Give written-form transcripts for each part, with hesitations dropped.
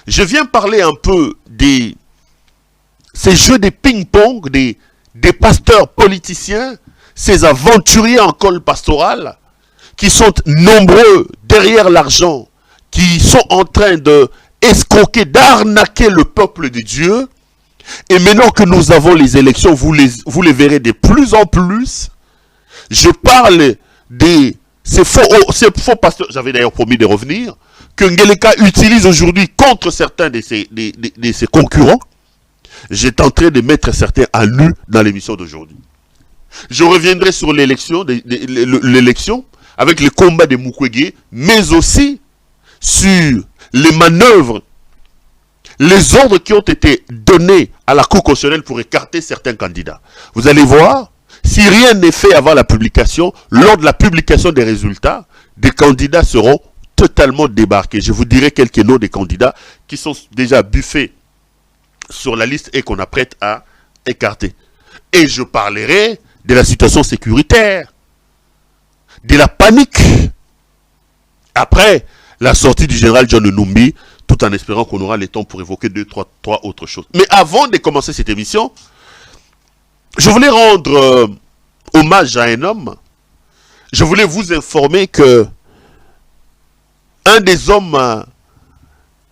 Je viens parler un peu ces jeux de ping-pong des pasteurs politiciens, ces aventuriers en col pastoral, qui sont nombreux derrière l'argent, qui sont en train de escroquer, d'arnaquer le peuple de Dieu. Et maintenant que nous avons les élections, vous les verrez de plus en plus. Je parle ces faux pasteurs, j'avais d'ailleurs promis de revenir, que Ngeleka utilise aujourd'hui contre certains de ses concurrents. J'étais en train de mettre certains à nu dans l'émission d'aujourd'hui. Je reviendrai sur l'élection avec le combat de Mukwege, mais aussi sur les manœuvres, les ordres qui ont été donnés à la Cour constitutionnelle pour écarter certains candidats. Vous allez voir, si rien n'est fait avant la publication, lors de la publication des résultats, des candidats seront totalement débarqués. Je vous dirai quelques noms des candidats qui sont déjà buffés sur la liste et qu'on apprête à écarter. Et je parlerai de la situation sécuritaire, de la panique, après la sortie du général John Numbi, tout en espérant qu'on aura le temps pour évoquer trois autres choses. Mais avant de commencer cette émission, je voulais rendre hommage à un homme. Je voulais vous informer que un des hommes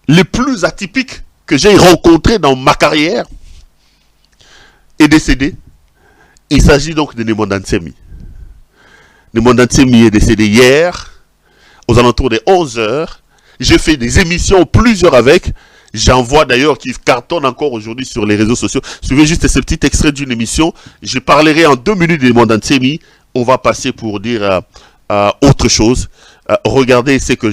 les plus atypiques que j'ai rencontré dans ma carrière est décédé. Il s'agit donc de Nemonda Ntsemi. Nemonda Ntsemi est décédé hier, aux alentours de 11 h. J'ai fait des émissions, plusieurs avec. J'en vois d'ailleurs qui cartonnent encore aujourd'hui sur les réseaux sociaux. Suivez juste ce petit extrait d'une émission. Je parlerai en 2 minutes de Nemonda Ntsemi. On va passer pour dire autre chose. Regardez cette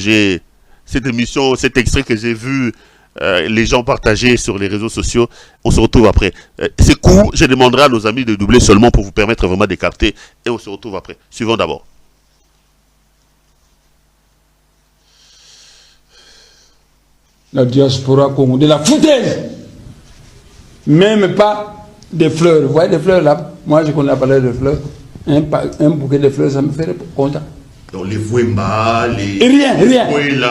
émission, cet extrait que j'ai vu les gens partager sur les réseaux sociaux. On se retrouve après. C'est court, je demanderai à nos amis de doubler seulement pour vous permettre vraiment de capter. Et on se retrouve après. Suivons d'abord. La diaspora Congo, de la foutaise. Même pas des fleurs. Vous voyez des fleurs là? Moi je connais la valeur de fleurs. Un bouquet de fleurs, ça me fait content. Donc les Vouemba, Rien.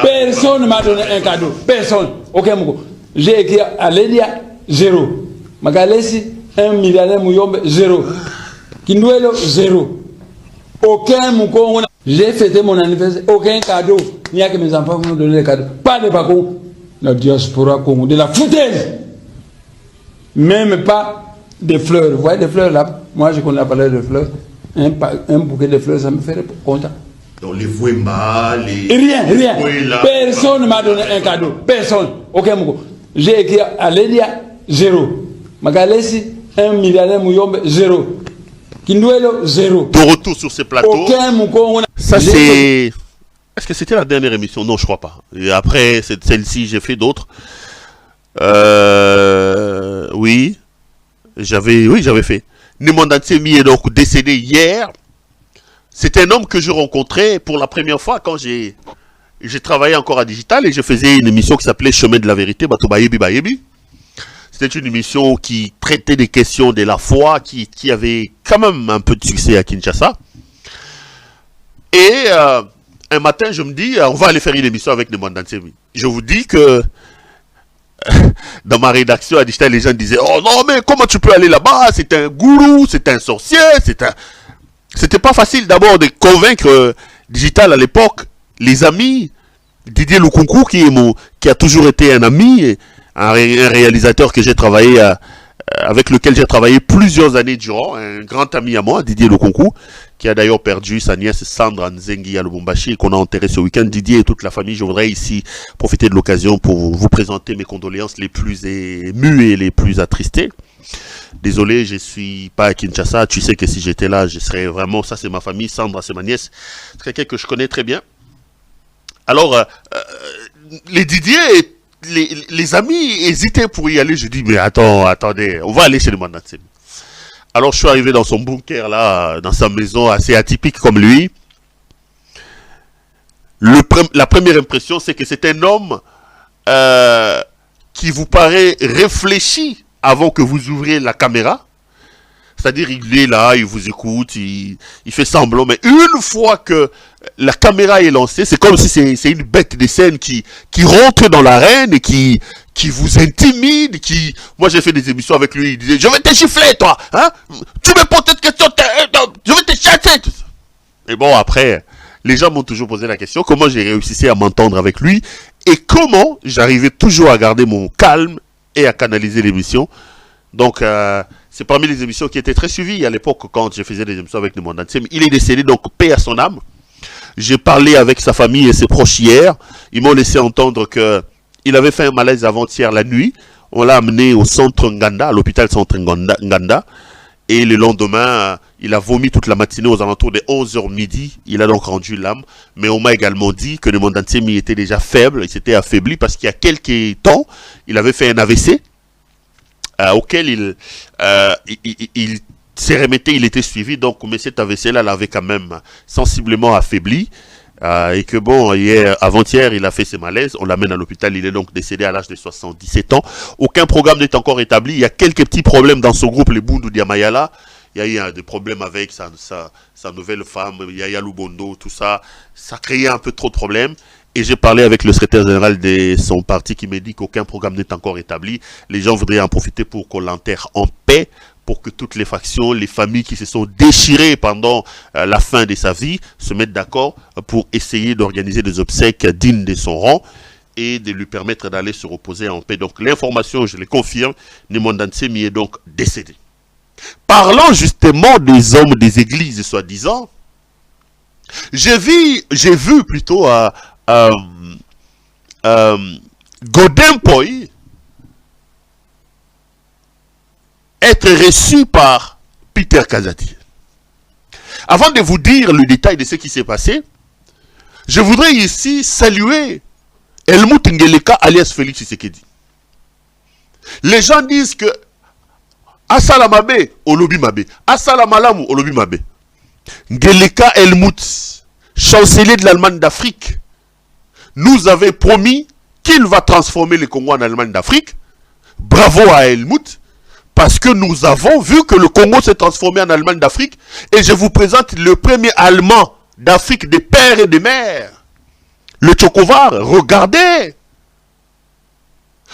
Personne ne m'a donné un cadeau. Personne. Aucun mot. J'ai écrit à Lédia, 0. Magalesi, 1 milliardaire Mouyombe, 0. Kindouelo, 0. Aucun mot. J'ai fêté mon anniversaire. Aucun cadeau. Il n'y a que mes enfants qui m'ont donné des cadeaux. Pas de Bako. La diaspora Congo, de la foutaise. Même pas des fleurs. Vous voyez des fleurs là? Moi je connais la valeur de fleurs. Un bouquet de fleurs, ça me fait content. Donc les Vouemba, Rien. Personne ne m'a donné un cadeau. Personne. Aucun mot. J'ai écrit à Lédia, 0. Magalesi, 1 milliardaire Mouyombe, 0. Kindouelo, 0. De retour sur ces plateaux. Aucun mot. Ça c'est... Est-ce que c'était la dernière émission? Non, je crois pas. Et après celle-ci, j'ai fait d'autres. Oui, j'avais fait. Nemonda Ntsemi est donc décédé hier. C'est un homme que je rencontrais pour la première fois quand j'ai travaillé encore à Digital et je faisais une émission qui s'appelait Chemin de la vérité, Bato Bayebi Bayebi. C'était une émission qui traitait des questions de la foi, qui avait quand même un peu de succès à Kinshasa. Et un matin, je me dis, on va aller faire une émission avec Nemonda Ntsemi. Je vous dis que dans ma rédaction à Digital, les gens disaient, oh non, mais comment tu peux aller là-bas? C'est un gourou, c'est un sorcier, C'était pas facile d'abord de convaincre Digital à l'époque, les amis, Didier Lukunku qui a toujours été un ami, un réalisateur que j'ai travaillé avec lequel j'ai travaillé plusieurs années durant, un grand ami à moi, Didier Lukunku, qui a d'ailleurs perdu sa nièce Sandra Nzengi à Lubumbashi, qu'on a enterré ce week-end. Didier et toute la famille, je voudrais ici profiter de l'occasion pour vous présenter mes condoléances les plus émues et les plus attristées. Désolé, je suis pas à Kinshasa. Tu sais que si j'étais là, je serais vraiment... Ça, c'est ma famille. Sandra, c'est ma nièce. C'est quelqu'un que je connais très bien. Alors, les Didier et les amis hésitaient pour y aller. Je dis, mais attendez, on va aller chez le Nemonda Ntsemi. Alors, je suis arrivé dans son bunker, là, dans sa maison assez atypique comme lui. La première impression, c'est que c'est un homme qui vous paraît réfléchi avant que vous ouvriez la caméra. C'est-à-dire, il est là, il vous écoute, il fait semblant. Mais une fois que la caméra est lancée, c'est comme si c'est une bête de scène qui rentre dans l'arène et qui vous intimide, Moi, j'ai fait des émissions avec lui, il disait, je vais te gifler, toi, hein? Tu me poses cette question, je vais te chasser. Et bon, après, les gens m'ont toujours posé la question, comment j'ai réussi à m'entendre avec lui et comment j'arrivais toujours à garder mon calme et à canaliser l'émission. Donc, c'est parmi les émissions qui étaient très suivies à l'époque quand je faisais des émissions avec le monde entier. Il est décédé, donc paix à son âme. J'ai parlé avec sa famille et ses proches hier. Ils m'ont laissé entendre que il avait fait un malaise avant-hier la nuit. On l'a amené au centre Nganda, à l'hôpital centre Nganda. Et le lendemain, il a vomi toute la matinée aux alentours de 11h midi. Il a donc rendu l'âme. Mais on m'a également dit que le monde entier était déjà faible. Il s'était affaibli parce qu'il y a quelques temps, il avait fait un AVC. Auquel il s'est remetté, il était suivi, donc mais cet AVC-là l'avait quand même sensiblement affaibli, et que bon, avant-hier, il a fait ses malaises, on l'amène à l'hôpital, il est donc décédé à l'âge de 77 ans. Aucun programme n'est encore établi, il y a quelques petits problèmes dans ce groupe, les Bundu Diamayala, il y a des problèmes avec sa nouvelle femme, Yaya Lubondo, tout ça, ça créait un peu trop de problèmes. Et j'ai parlé avec le secrétaire général de son parti qui me dit qu'aucun programme n'est encore établi. Les gens voudraient en profiter pour qu'on l'enterre en paix, pour que toutes les factions, les familles qui se sont déchirées pendant la fin de sa vie se mettent d'accord pour essayer d'organiser des obsèques dignes de son rang et de lui permettre d'aller se reposer en paix. Donc l'information, je le confirme, Nimondan Semi est donc décédé. Parlant justement des hommes des églises, soi-disant, j'ai vu plutôt Godin Poi être reçu par Peter Kazadi. Avant de vous dire le détail de ce qui s'est passé, je voudrais ici saluer Helmut Ngeleka alias Félix Tshisekedi. Les gens disent que Asalamabe Olobi Mabe, Asalamalamu Olobi Mabe. Ngeleka Helmut, chancelier de l'Allemagne d'Afrique, nous avait promis qu'il va transformer le Congo en Allemagne d'Afrique. Bravo à Helmut, parce que nous avons vu que le Congo s'est transformé en Allemagne d'Afrique. Et je vous présente le premier Allemand d'Afrique des pères et des mères. Le Tchokovar, regardez.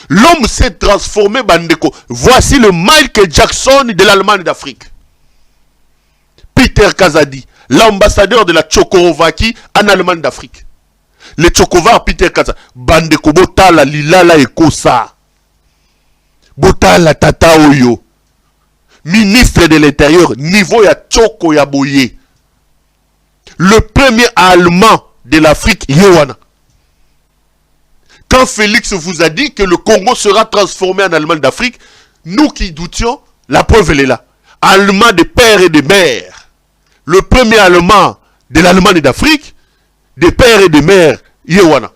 L'homme s'est transformé, Bandeko. Voici le Michael Jackson de l'Allemagne d'Afrique. Peter Kazadi, l'ambassadeur de la Tchécoslovaquie en Allemagne d'Afrique. Le Tchokovar Peter Kazadi. Bandeko Botala Lilala Ekosa. Botala Tata Oyo. Ministre de l'Intérieur, niveau ya Tchoko Yaboye. Le premier Allemand de l'Afrique, Yowana. Quand Félix vous a dit que le Congo sera transformé en Allemagne d'Afrique, nous qui doutions, la preuve elle est là. Allemand de père et de mère. Le premier Allemand de l'Allemagne d'Afrique, des pères et des mères, Yewana.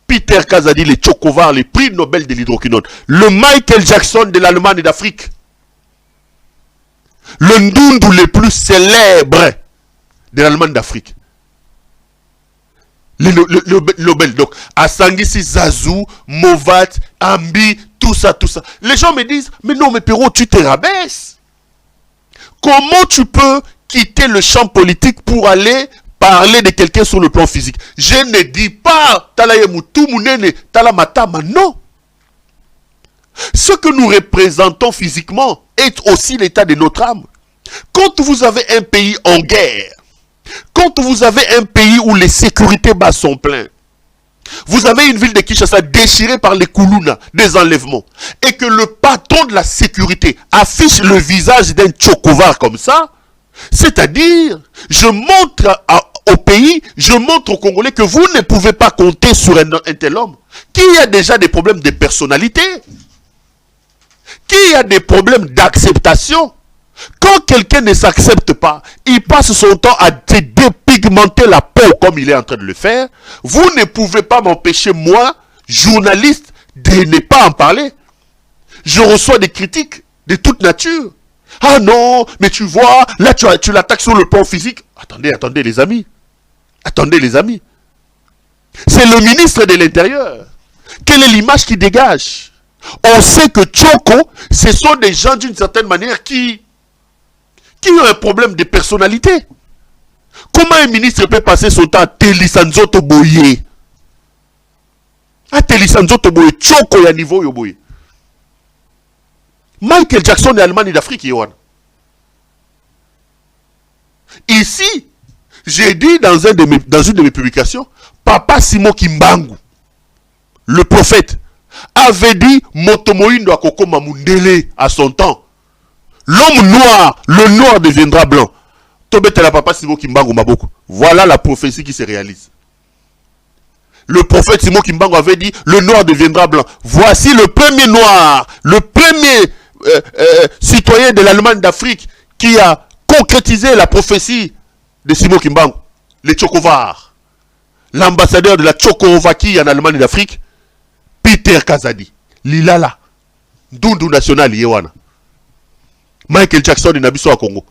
Peter Kazadi, les Tchokovar, les prix Nobel de l'hydroquinone. Le Michael Jackson de l'Allemagne d'Afrique. Le Ndundu le plus célèbre de l'Allemagne d'Afrique. Le Nobel. Donc, Asangisi, Zazou, Movat, Ambi, tout ça. Les gens me disent, mais non, mais Perrault, tu te rabaisses. Comment tu peux quitter le champ politique pour aller parler de quelqu'un sur le plan physique? Je ne dis pas Talayemutu Munene, Talamatama, non. Ce que nous représentons physiquement est aussi l'état de notre âme. Quand vous avez un pays en guerre, quand vous avez un pays où les sécurités bas sont pleins, vous avez une ville de Kinshasa déchirée par les Koulouna, des enlèvements, et que le patron de la sécurité affiche le visage d'un Tchokovar comme ça, c'est-à-dire, je montre au pays, je montre aux Congolais que vous ne pouvez pas compter sur un tel homme, qui a déjà des problèmes de personnalité, qui a des problèmes d'acceptation. Quand quelqu'un ne s'accepte pas, il passe son temps à dépigmenter la peau comme il est en train de le faire. Vous ne pouvez pas m'empêcher, moi, journaliste, de ne pas en parler. Je reçois des critiques de toute nature. Ah non, mais tu vois, là tu l'attaques sur le plan physique. Attendez les amis. Attendez les amis. C'est le ministre de l'Intérieur. Quelle est l'image qui dégage? On sait que Tchoko, ce sont des gens d'une certaine manière qui qui ont un problème de personnalité. Comment un ministre peut passer son temps à Télisanzo Toboye? À Télisanzo Toboye, Tchoko ya niveau yoboye. Michael Jackson est Allemagne d'Afrique, Yohan. Ici, j'ai dit dans une de mes publications, Papa Simon Kimbangu, le prophète, avait dit Motomoindo Akoko Mamundele à son temps. L'homme noir, le noir deviendra blanc. Tobetela Papa Simon Kimbangu Maboko. Voilà la prophétie qui se réalise. Le prophète Simon Kimbangu avait dit le noir deviendra blanc. Voici le premier noir, le premier citoyen de l'Allemagne d'Afrique qui a concrétisé la prophétie de Simon Kimbangu, le Tchokovar, l'ambassadeur de la Tchécoslovaquie en Allemagne d'Afrique, Peter Kazadi, Lilala, Ndundu National Yewana, Michael Jackson et Nabiso à Congo.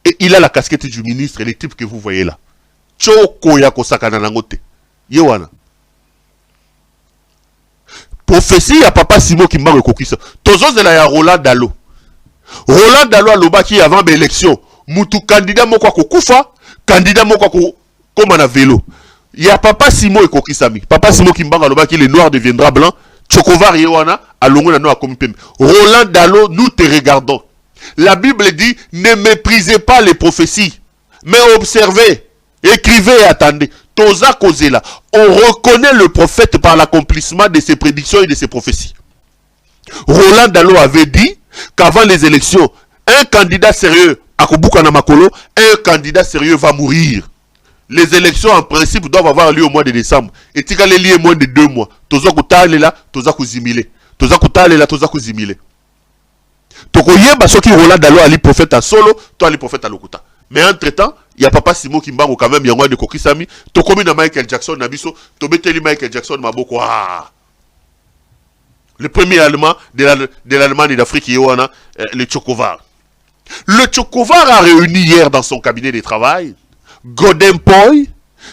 Et il a la casquette du ministre et les types que vous voyez là. Tchoko Yakosakana Nangote, Yewana. Prophétie à Papa Simon Kimbangu Kokisa. Tozo de la Roland Dalo. Roland Dalo a l'obaki avant l'élection. Moutou candidat moko kokufa, candidat moko comme on a vélo. Il y a Papa Simon et Kokisami. Papa Simon Kimbangu a l'obaki le noir deviendra blanc. Tchokovar Yewana a l'ongona no a komipem. Roland Dalo, nous te regardons. La Bible dit ne méprisez pas les prophéties, mais observez, écrivez et attendez. Toza Kozela, on reconnaît le prophète par l'accomplissement de ses prédictions et de ses prophéties. Roland Dalo avait dit qu'avant les élections, un candidat sérieux, Akobuka Namakolo, un candidat sérieux va mourir. Les élections en principe doivent avoir lieu au mois de décembre. Et si les liés moins de 2 mois, Toza Koutale là, Toza Kouzimile. Toza Koutale là, Toza Kouzimile. Tokoye basoki Roland Dalo ali prophète à solo, toi ali prophète à Lokuta. Mais entre-temps, il y a Papa Simon Kimbangu quand même, il y a de Kokisami, to comme na Michael Jackson Nabiso, to beteli Michael Jackson Maboko. Le premier allemand de l'Allemagne d'Afrique, Yohana, le Tchokovar. Le Tchokovar a réuni hier dans son cabinet de travail Godin Poy,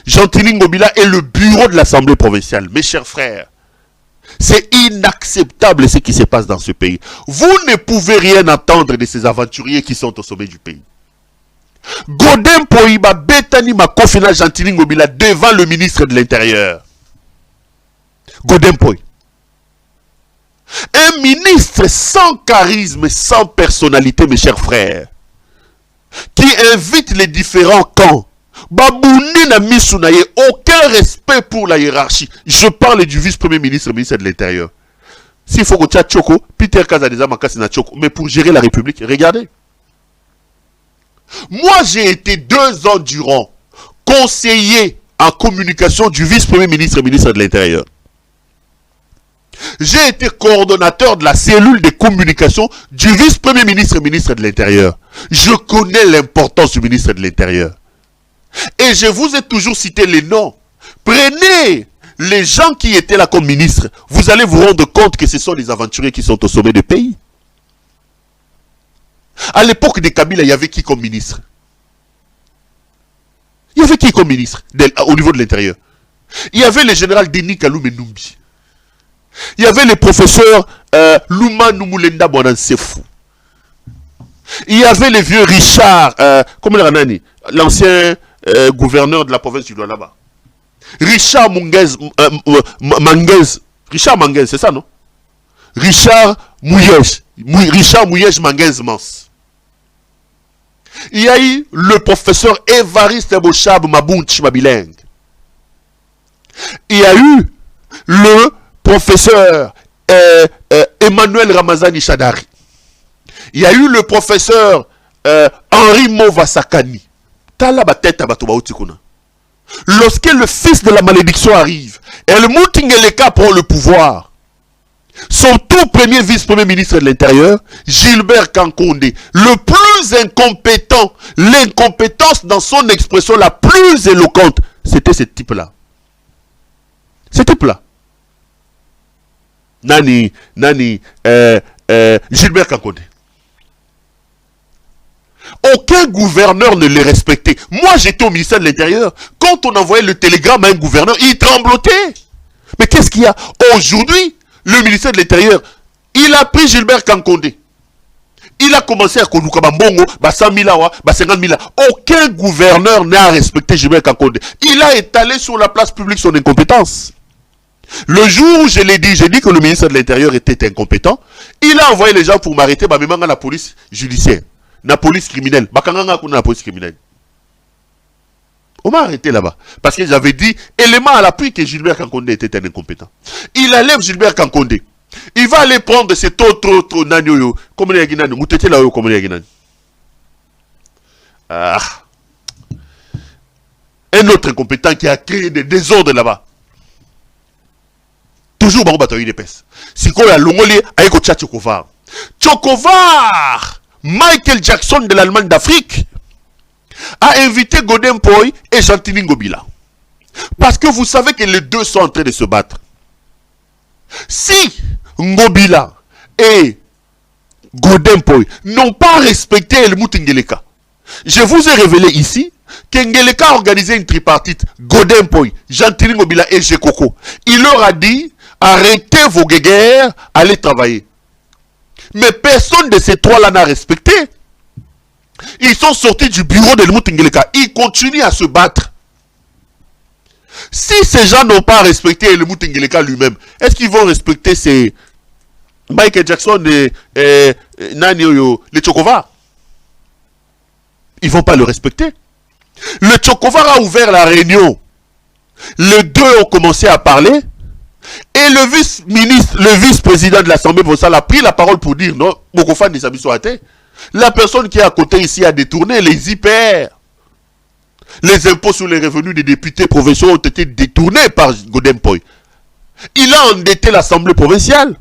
Jean-Tini Ngobila et le bureau de l'Assemblée provinciale. Mes chers frères, c'est inacceptable ce qui se passe dans ce pays. Vous ne pouvez rien entendre de ces aventuriers qui sont au sommet du pays. Godin Poiba Betani Makofina Jean-Tini Ngobila devant le ministre de l'Intérieur. Godin Poy. Un ministre sans charisme, sans personnalité, mes chers frères, qui invite les différents camps. Babouni na misunaye, aucun respect pour la hiérarchie. Je parle du vice-premier ministre, ministre de l'Intérieur. S'il faut que tu aies Tchoko, Peter Kazadeza Makasi na Tchoko, mais pour gérer la République, regardez. Moi, j'ai été 2 ans durant conseiller en communication du vice-premier ministre, ministre de l'Intérieur. J'ai été coordonnateur de la cellule de communication du vice-premier ministre, ministre de l'Intérieur. Je connais l'importance du ministre de l'Intérieur. Et je vous ai toujours cité les noms. Prenez les gens qui étaient là comme ministres. Vous allez vous rendre compte que ce sont les aventuriers qui sont au sommet du pays. À l'époque de Kabila, il y avait qui comme ministre? Il y avait qui comme ministre au niveau de l'Intérieur? Il y avait le général Denis Kalou Menumbi. Il y avait le professeur Luma Numulenda Bonansefou. Il y avait le vieux Richard, comment il a l'ancien gouverneur de la province du Lualaba. Richard Manguez, Richard Manguez, c'est ça, non? Richard Mouyej. Richard Mouyej Manguez Mans. Il y a eu le professeur Évariste Bochab Mabounch Mabileng. Il y a eu le professeur Emmanuel Ramazani Chadari. Il y a eu le professeur Henri Movasakani. Lorsque le fils de la malédiction arrive, et le Moutingeleka prend le pouvoir, son tout premier vice-premier ministre de l'Intérieur, Gilbert Kankonde, le plus incompétent, l'incompétence dans son expression la plus éloquente, c'était ce type-là. Ce type-là. Gilbert Kankonde. Aucun gouverneur ne les respectait. Moi, j'étais au ministère de l'Intérieur. Quand on envoyait le télégramme à un gouverneur, il tremblotait. Mais qu'est-ce qu'il y a? Aujourd'hui, le ministère de l'Intérieur, il a pris Gilbert Kankonde. Il a commencé à Koluka Bambongo, 100 000 awa, 50 000. Aucun gouverneur n'a respecté Gilbert Kankonde. Il a étalé sur la place publique son incompétence. Le jour où je l'ai dit, j'ai dit que le ministre de l'Intérieur était incompétent. Il a envoyé les gens pour m'arrêter, même dans la police judiciaire, la police criminelle. La police criminelle. On m'a arrêté là-bas. Parce que j'avais dit, élément à l'appui que Gilbert Kankonde était un incompétent. Il enlève Gilbert Kankonde. Il va aller prendre cet autre nanyo. Comme les Guinan. Moutete là-haut, comme les Guinan. Un autre incompétent qui a créé des désordres là-bas. Toujours bon bataille de peste. Si quoi la longoli aïko Tchokovar. Tchokovar, Michael Jackson de l'Allemagne d'Afrique, a invité Godin Poy et Chantini Ngobila. Parce que vous savez que les deux sont en train de se battre. Si Ngobila et Godin Poy n'ont pas respecté Helmut Ngeleka, je vous ai révélé ici qu'Ngeleka a organisé une tripartite. Godin Poy, Chantini Ngobila et Jekoko. Il leur a dit, arrêtez vos guerres, allez travailler. Mais personne de ces trois-là n'a respecté. Ils sont sortis du bureau de Helmut Ngeleka. Ils continuent à se battre. Si ces gens n'ont pas respecté Helmut Ngeleka lui-même, est-ce qu'ils vont respecter ces Michael Jackson et les Tchokovar? Ils ne vont pas le respecter. Le Tchokovar a ouvert la réunion. Les deux ont commencé à parler. Et le vice-président de l'Assemblée provinciale a pris la parole pour dire non, Mokofan des Abissoaté. La personne qui est à côté ici a détourné les IPR. Les impôts sur les revenus des députés provinciaux ont été détournés par Godin Poy. Il a endetté l'Assemblée provinciale.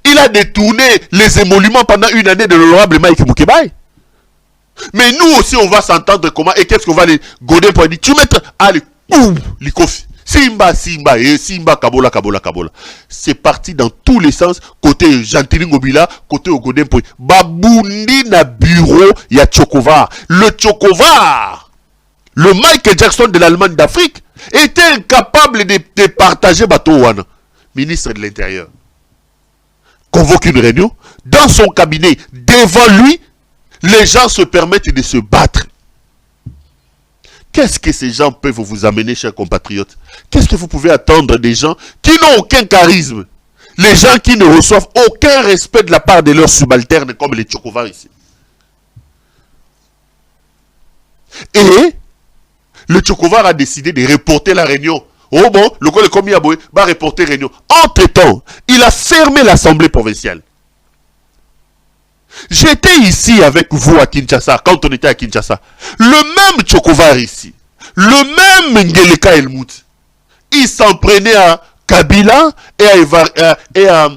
Il a détourné les émoluments pendant une année de l'honorable Mike Moukebaye. Mais nous aussi, on va s'entendre comment. Et qu'est-ce qu'on va les Godin Poy dire? Tu mettras. Allez, les kofi. Simba, Kabola. C'est parti dans tous les sens. Côté Chantini Ngobila, côté Godin Poy. Baboundi na bureau, ya Tchokovar. Le Tchokovar, le Michael Jackson de l'Allemagne d'Afrique, était incapable de partager Batouana, ministre de l'Intérieur. Convoque une réunion. Dans son cabinet, devant lui, les gens se permettent de se battre. Qu'est-ce que ces gens peuvent vous amener, chers compatriotes? Qu'est-ce que vous pouvez attendre des gens qui n'ont aucun charisme? Les gens qui ne reçoivent aucun respect de la part de leurs subalternes comme les Tchokovar ici. Et le Tchokovar a décidé de reporter la réunion. Oh bon, le col commis à Boé va reporter la réunion. Entre-temps, il a fermé l'Assemblée provinciale. J'étais ici avec vous à Kinshasa, quand on était à Kinshasa. Le même Tchokovar ici, le même Ngeleka Helmut, il s'en prenait à Kabila et à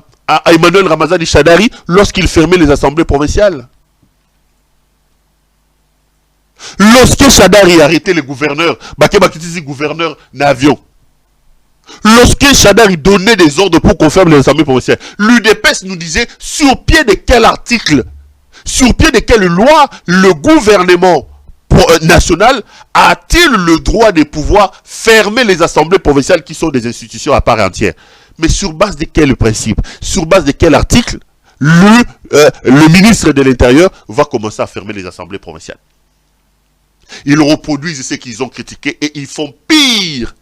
Emmanuel Ramazani Shadari lorsqu'il fermait les assemblées provinciales. Lorsque Shadari arrêtait les gouverneurs, gouverneur d'avion. Lorsque Shadari donnait des ordres pour qu'on ferme les assemblées provinciales, l'UDPS nous disait sur pied de quel article, sur pied de quelle loi le gouvernement national a-t-il le droit de pouvoir fermer les assemblées provinciales qui sont des institutions à part entière? Mais sur base de quel principe? Sur base de quel article le ministre de l'Intérieur va commencer à fermer les assemblées provinciales? Ils reproduisent ce qu'ils ont critiqué et ils font pire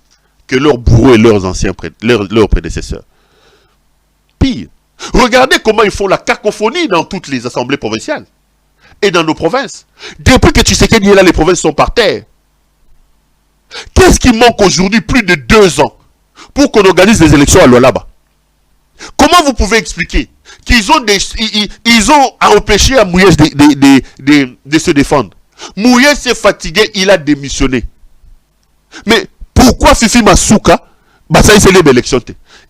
que leurs bourreaux et leurs anciens leurs prédécesseurs. Pire. Regardez comment ils font la cacophonie dans toutes les assemblées provinciales et dans nos provinces. Depuis que Tshisekedi est là, les provinces sont par terre. Qu'est-ce qui manque aujourd'hui plus de 2 ans pour qu'on organise des élections à Lualaba? Comment vous pouvez expliquer qu'ils ont ils ont empêché à Mouyes de se défendre? Mouyes s'est fatigué, il a démissionné. Mais pourquoi Fifi Masuka ça y est l'élection?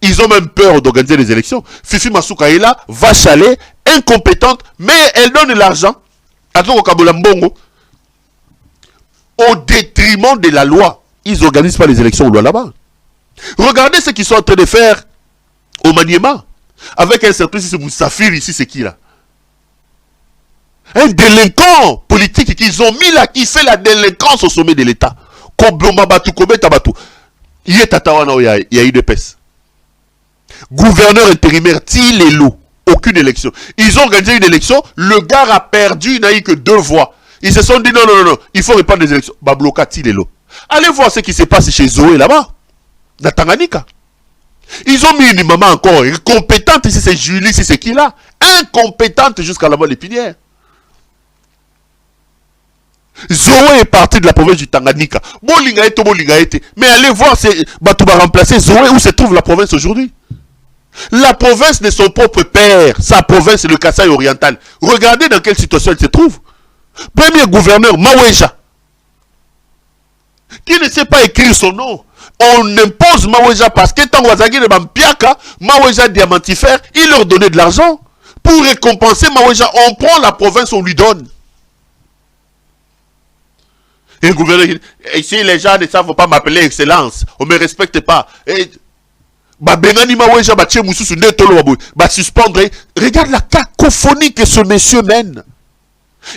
Ils ont même peur d'organiser les élections. Fifi Masuka est là, vache à lait, incompétente, mais elle donne l'argent au détriment de la loi. Ils n'organisent pas les élections au là-bas. Regardez ce qu'ils sont en train de faire au Maniema. Avec un certain Moussafir ici, c'est qui là? Un délinquant politique qu'ils ont mis là, qui fait la délinquance au sommet de l'État. Il y a eu des pèses. Gouverneur intérimaire Tilelo aucune élection. Ils ont organisé une élection, le gars a perdu, il n'a eu que 2 voix. Ils se sont dit non, il faut répondre des élections. Bah, bloquer les lots. Allez voir ce qui se passe chez Zoé là-bas, dans Tanganyika. Ils ont mis une maman encore incompétente, ici c'est Julie, c'est qui là, incompétente jusqu'à la moelle épinière. Zoé est parti de la province du Tanganyika. Mais allez voir, tu vas remplacer Zoé où se trouve la province aujourd'hui. La province de son propre père, sa province c'est le Kasaï oriental. Regardez dans quelle situation elle se trouve. Premier gouverneur, Maweja, qui ne sait pas écrire son nom. On impose Maweja parce que tant Wazagi de Bampiaka, Maweja diamantifère, il leur donnait de l'argent. Pour récompenser Maweja, on prend la province, on lui donne. Et le gouverneur dit, ici les gens ne savent pas m'appeler excellence, on ne me respecte pas. Suspendre. Regarde la cacophonie que ce monsieur mène.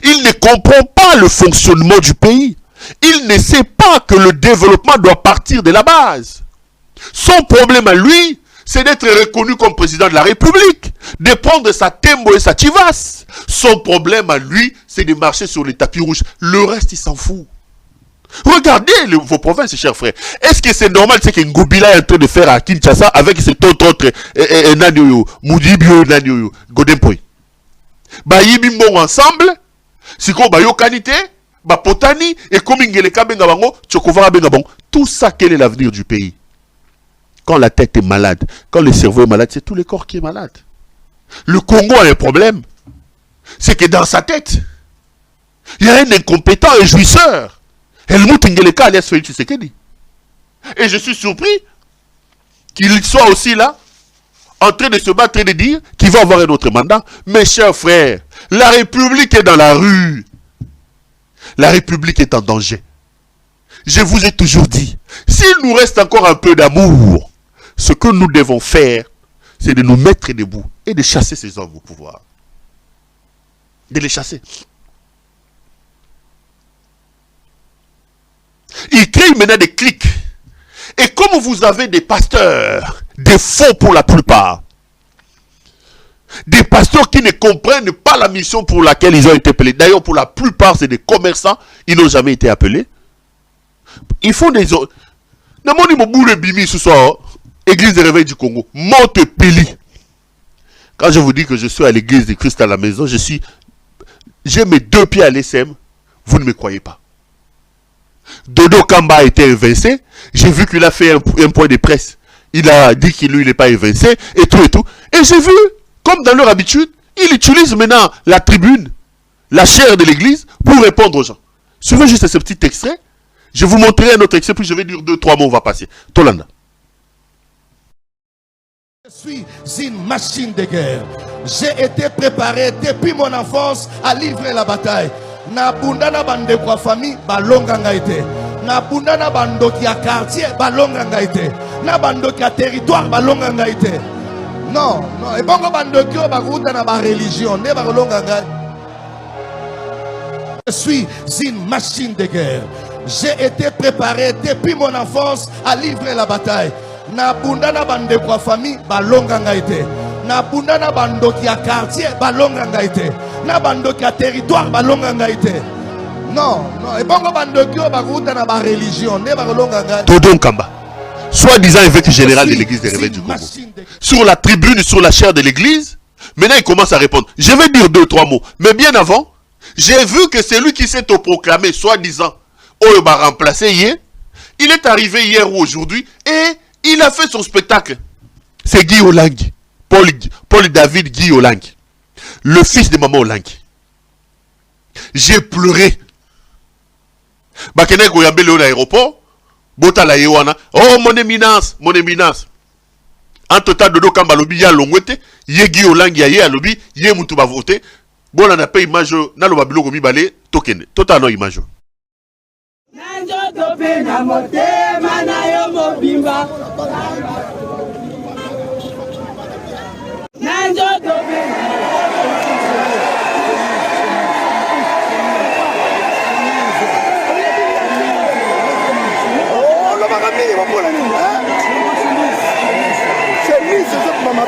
Il ne comprend pas le fonctionnement du pays. Il ne sait pas que le développement doit partir de la base. Son problème à lui, c'est d'être reconnu comme président de la République, de prendre sa tembo et sa tivas. Son problème à lui, c'est de marcher sur les tapis rouges. Le reste, il s'en fout. Regardez vos provinces, chers frères. Est-ce que c'est normal ce que Ngobila est en train de faire à Kinshasa avec cet autre Nanyoyo, Moudibio Nanyoyo, Godempoy? Yibimbo ensemble, siko yokanite, potani, et comme Ingeleka Bengabango, Tchokovara Bengabang. Tout ça, quel est l'avenir du pays? Quand la tête est malade, quand le cerveau est malade, c'est tout le corps qui est malade. Le Congo a un problème. C'est que dans sa tête, il y a un incompétent, un jouisseur. Helmut Ngeleka alias Félix Tshisekedi. Et je suis surpris qu'il soit aussi là, en train de se battre et de dire qu'il va avoir un autre mandat. Mes chers frères, la République est dans la rue. La République est en danger. Je vous ai toujours dit, s'il nous reste encore un peu d'amour, ce que nous devons faire, c'est de nous mettre debout et de chasser ces hommes au pouvoir. De les chasser. Il crée maintenant des clics. Et comme vous avez des pasteurs, des faux pour la plupart, des pasteurs qui ne comprennent pas la mission pour laquelle ils ont été appelés. D'ailleurs, pour la plupart, c'est des commerçants, ils n'ont jamais été appelés. Ils font des... Église de réveil du Congo, Montepéli. Quand je vous dis que je suis à l'église de Christ à la maison, j'ai mes 2 pieds à l'SM, vous ne me croyez pas. Dodo Kamba a été évincé. J'ai vu qu'il a fait un point de presse. Il a dit qu'il lui n'est pas évincé et tout et tout. Et j'ai vu, comme dans leur habitude, il utilise maintenant la tribune, la chair de l'église pour répondre aux gens. Suivez juste ce petit extrait. Je vous montrerai un autre extrait, puis je vais dire 2-3 mots, on va passer. Tolanda. Je suis une machine de guerre. J'ai été préparé depuis mon enfance à livrer la bataille. Na bundana bande kwa famille balonga ngaite. Na bundana bando qui a quartier balonga ngaite. Na bando qui a territoire balonga ngaite. Non, non, et bongo bando qui a baguta na ba religion, ne balonga ngaite. Je suis une machine de guerre. J'ai été préparé depuis mon enfance à livrer la bataille. Na bundana bande kwa famille balonga ngaite. Na bundana bando qui a quartier balonga ngaite. Na bando qui a territoire balonga ngaite. Non, non, et bongo bando qui a baguta na ba religion, ne balonga ngaite. Dodon Kamba, soi-disant évêque général de l'église des réveils du Congo. Sur la tribune, sur la chaire de l'église, maintenant il commence à répondre. Je vais dire 2-3 mots, mais bien avant, j'ai vu que c'est lui qui s'est proclamé, soi-disant, Oyoba remplacé hier. Il est arrivé hier ou aujourd'hui et il a fait son spectacle. C'est Guy Olangi. Paul David Guy Olangi. Le fils de maman Olangi. J'ai pleuré. Bakene Goyambe le l'aéroport. Bota la yewana. Oh mon éminence, mon éminence. En total Dodo Kamba lobi ya longwete. Ye Guy Olangi ya ye alobi. Ye mutu ba vote. Bon on a pas image. Nalo babilo gomi bale. Tokene. Total no image. C'est lui, c'est ça qui m'a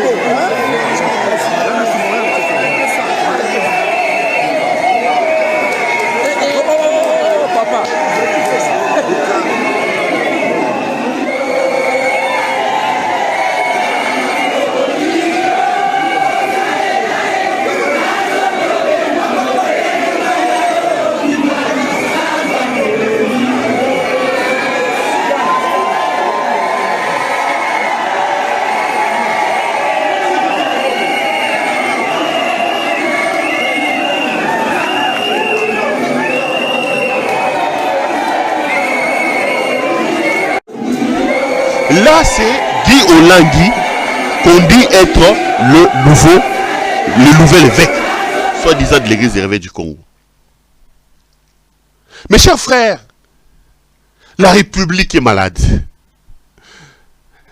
Là, c'est Guy Olangui qu'on dit être le nouvel évêque, soi-disant de l'église des réveils du Congo. Mes chers frères, la République est malade.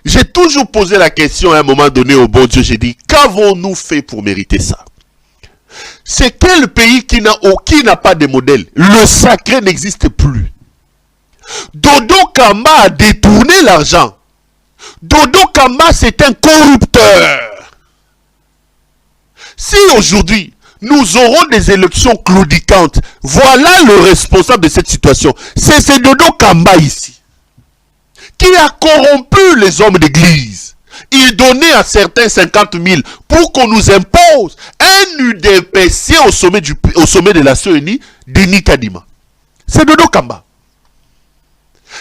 J'ai toujours posé la question à un moment donné au bon Dieu, j'ai dit, qu'avons-nous fait pour mériter ça? C'est quel pays qui n'a pas de modèle? Le sacré n'existe plus. Dodo Kamba a détourné l'argent. Dodo Kamba, c'est un corrupteur. Si aujourd'hui, nous aurons des élections claudicantes, voilà le responsable de cette situation. C'est Dodo Kamba ici, qui a corrompu les hommes d'église. Il donnait à certains 50 000 pour qu'on nous impose un UDPC au sommet de la CENI, Denis Kadima. C'est Dodo Kamba.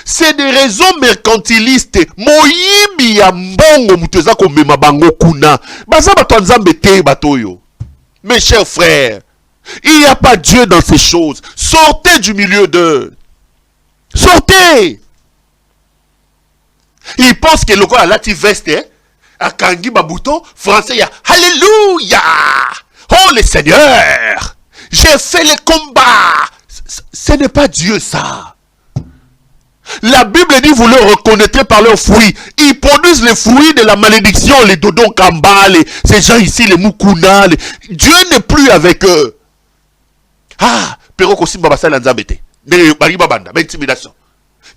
C'est des raisons mercantilistes. Moyimi ya mbongo muteza ko mema bango kuna. Baza bato nzambe te batoyo. Mes chers frères, il n'y a pas Dieu dans ces choses. Sortez du milieu d'eux. Sortez. Ils pensent que le quoi a lati veste, à Kangi Babouton, français, ya Alléluia. Oh le Seigneur, j'ai fait le combat. Ce n'est pas Dieu ça. La Bible dit, vous le reconnaîtrez par leurs fruits. Ils produisent les fruits de la malédiction, les Dodon Kamba, ces gens ici, les Mukuna. Dieu n'est plus avec eux. Ah, Pero Kosimba Basala Nzambete. Bariba Banda, intimidation.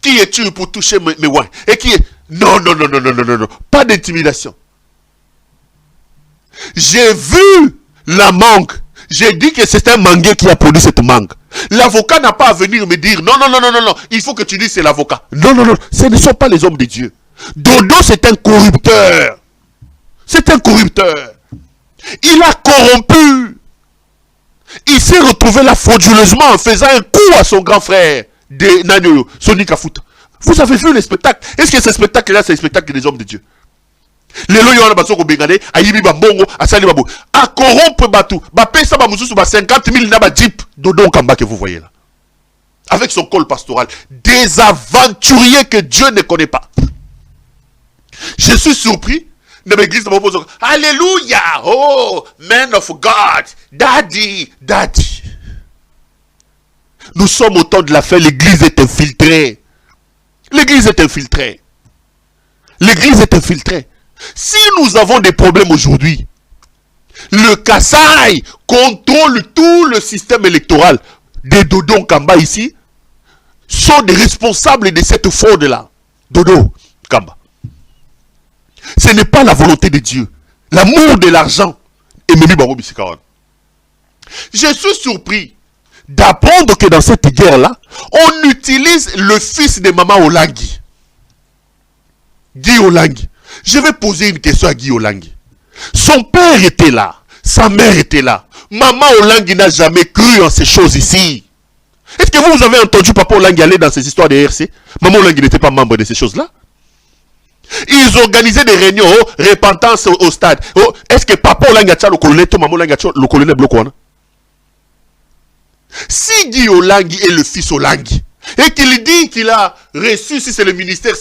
Qui es-tu pour toucher mes wines? Et qui est... Non. Pas d'intimidation. J'ai vu la mangue. J'ai dit que c'est un mangué qui a produit cette mangue. L'avocat n'a pas à venir me dire non. Il faut que tu dises c'est l'avocat. Non. Ce ne sont pas les hommes de Dieu. Dodo, c'est un corrupteur. C'est un corrupteur. Il a corrompu. Il s'est retrouvé là frauduleusement en faisant un coup à son grand frère de Nanyo, Sonic Afuta. Vous avez vu les spectacles? Est-ce que ces spectacles-là, c'est les spectacles des hommes de Dieu? Les lois ont basoko bengane, ayibi bambongo, asali babo, a corrompre batou, ba pesa ba mususu ba 50 000 na ba jeep, Dodon Kamba que vous voyez là. Avec son col pastoral, des aventuriers que Dieu ne connaît pas. Je suis surpris de l'église de mon poste. Alléluia, oh, man of God, daddy. Nous sommes au temps de la fin, l'église est infiltrée. L'église est infiltrée. L'église est infiltrée. Si nous avons des problèmes aujourd'hui, le Kassai contrôle tout le système électoral. Des Dodon Kamba ici sont des responsables de cette fraude-là. Dodo Kamba. Ce n'est pas la volonté de Dieu. L'amour de l'argent. Je suis surpris d'apprendre que dans cette guerre-là, on utilise le fils de Maman Olangui. Guy Olangui. Je vais poser une question à Guy Olangui. Son père était là. Sa mère était là. Maman Olangui n'a jamais cru en ces choses ici. Est-ce que vous avez entendu Papa Olangui aller dans ces histoires de RC? Maman Olangui n'était pas membre de ces choses-là. Ils organisaient des réunions, repentance au stade. Oh, est-ce que Papa Olangui a le colonel, Maman Olangui a le colonel Blokwana? Si Guy Olangui est le fils Olangui, et qu'il dit qu'il a reçu, si c'est le ministère,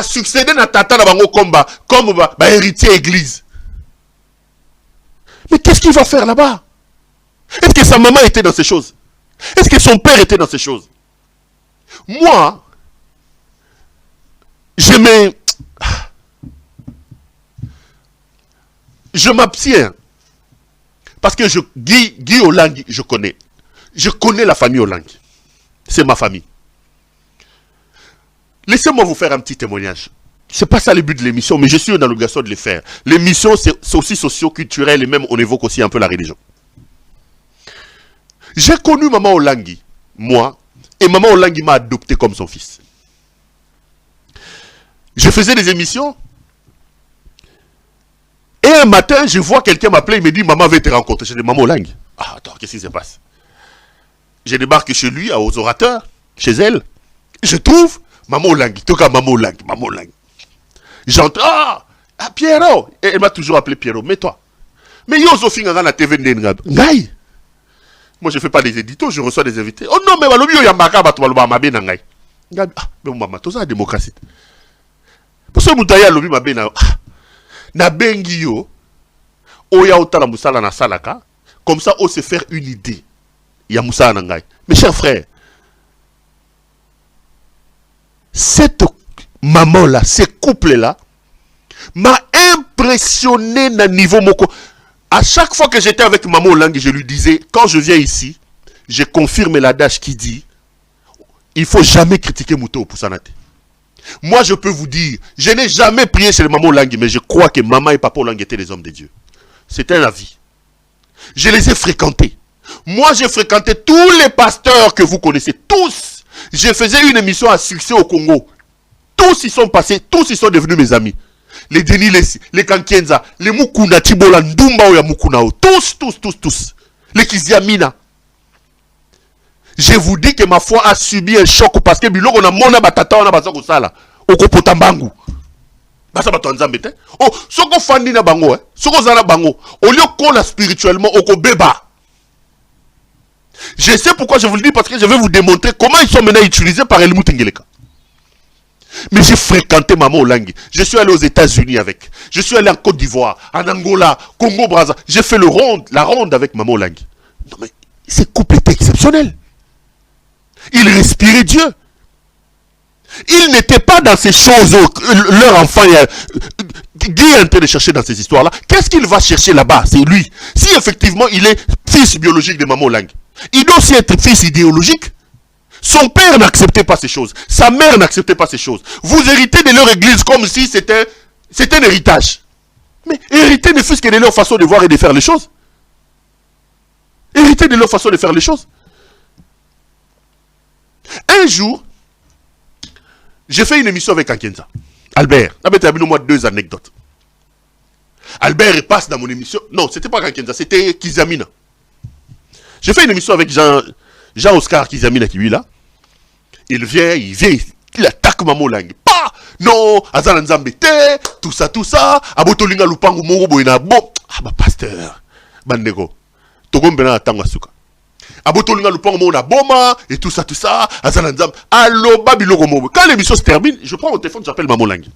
succéder à Tata comme héritier église. Mais qu'est-ce qu'il va faire là-bas? Est-ce que sa maman était dans ces choses? Est-ce que son père était dans ces choses? Moi, je m'abstiens. Parce que Guy Olangui, je connais. Je connais la famille Olangui. C'est ma famille. Laissez-moi vous faire un petit témoignage. Ce n'est pas ça le but de l'émission, mais je suis dans l'obligation de le faire. L'émission, c'est aussi socio-culturel et même on évoque aussi un peu la religion. J'ai connu Maman Olangui, moi, et Maman Olangui m'a adopté comme son fils. Je faisais des émissions, et un matin, je vois quelqu'un m'appeler, il me dit, maman veut te rencontrer. Je dis, Maman Olangui. Ah, attends, qu'est-ce qui se passe? Je débarque chez lui, aux orateurs, chez elle. Je trouve Maman Olangui, tout cas Maman Olangui. J'entre, Pierrot. Et elle m'a toujours appelé Pierrot, mais toi. Mais yo finga dans la TV Ngai. Moi je fais pas des éditos, je reçois des invités. Oh non, mais balobi yo yambaka batu baloba mabe na ngai. Mais maman, tout ça la démocratie. Pour ce moutaya lobi mabe na bengi yo oya otala musala na salaka comme ça on se faire une idée. Ya musala na ngai. Mes chers frères, cette maman là, ce couple là m'a impressionné na niveau moko. À chaque fois que j'étais avec maman Olangi, je lui disais, quand je viens ici, je confirme l'adage qui dit, il faut jamais critiquer Mouto pour Sanate. Moi, je peux vous dire, je n'ai jamais prié chez le maman Olangi, mais je crois que maman et papa Olangi étaient des hommes de Dieu. C'est un avis. Je les ai fréquentés. Moi, j'ai fréquenté tous les pasteurs que vous connaissez, tous. Je faisais une émission à succès au Congo. Tous y sont passés, tous y sont devenus mes amis. Les Denis, les Kankienza, les Mukuna, Tibola, Ndumba ya Mukunao, tous. Les Kiziamina. Je vous dis que ma foi a subi un choc parce que biloko na mona batata wana baza ko sala. Okopota mbangu. Basa bato nzambe te. Oh, soko fandi na bango soko zana bango. Au lieu qu'on a spirituellement okobeba. Je sais pourquoi je vous le dis parce que je vais vous démontrer comment ils sont maintenant utilisés par El Moutengeleka. Mais j'ai fréquenté Maman Olangi. Je suis allé aux États-Unis avec. Je suis allé en Côte d'Ivoire, en Angola, Congo, Brazza. J'ai fait la ronde avec Maman Olangi. Non mais, ce couple était exceptionnel. Il respirait Dieu. Il n'était pas dans ces choses, leur enfant, Guy est en train de chercher dans ces histoires-là. Qu'est-ce qu'il va chercher là-bas? C'est lui. Si effectivement il est fils biologique de Maman Olangi, il doit aussi être fils idéologique. Son père n'acceptait pas ces choses. Sa mère n'acceptait pas ces choses. Vous héritez de leur église comme si c'était un héritage. Mais héritez ne fût-ce que de leur façon de voir et de faire les choses. Héritez de leur façon de faire les choses. Un jour, j'ai fait une émission avec Kankienza. Albert. Moi 2 anecdotes. Albert passe dans mon émission. Non, c'était pas Kankienza, c'était Kizamina. J'ai fait une émission avec Jean-Oscar Kizamina qui lui là. Il vient, il attaque Maman Olangi. Pas! Non! Azana Nzambete, tout ça. Abotolinga Lupangu Moro Boina. Bon! Ah bah pasteur. Bandego. Togombena Atangwa Suka. Abotolinga Lupangu Moro Boma, et tout ça. Azana Nzam. Allo Babiloko Moro. Quand l'émission se termine, je prends mon téléphone, j'appelle Maman Olangi.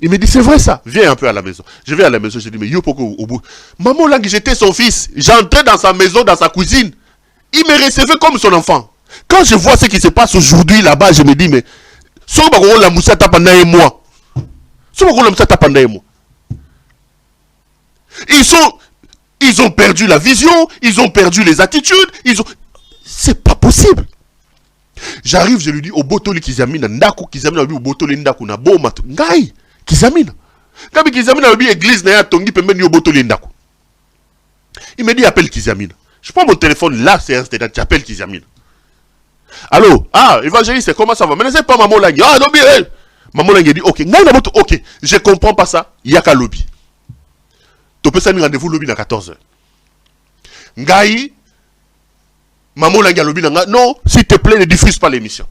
Il me dit, c'est vrai ça. Viens un peu à la maison. Je vais à la maison, je dis, mais yo poko au bout. Maman Olangi, j'étais son fils. J'entrais dans sa maison, dans sa cuisine. Il me recevait comme son enfant. Quand je vois ce qui se passe aujourd'hui là-bas, je me dis, mais ils ont perdu la vision, ils ont perdu les attitudes, c'est pas possible. J'arrive, je lui dis, au botoli Kizamina, Ndaku, Kizamina, au botoli Ndaku, na boma, ngai, Kizamina. Quand Kizamina, église, na ya tongi, pembe, au botoli Ndaku. Il me dit, appelle Kizamina. Je prends mon téléphone, là, c'est Instagram, tu appelles Kizamina. Allô? Ah, évangéliste, comment ça va? Mais c'est pas Maman Olangi. Ah, lobby, hey. Maman Olangi dit, ok, ok, je comprends pas ça. Yaka lobby. Tu peux s'en rendez-vous lobby à 14h. Ngai, Maman Olangi a lobby, non, s'il te plaît, ne diffuse pas l'émission.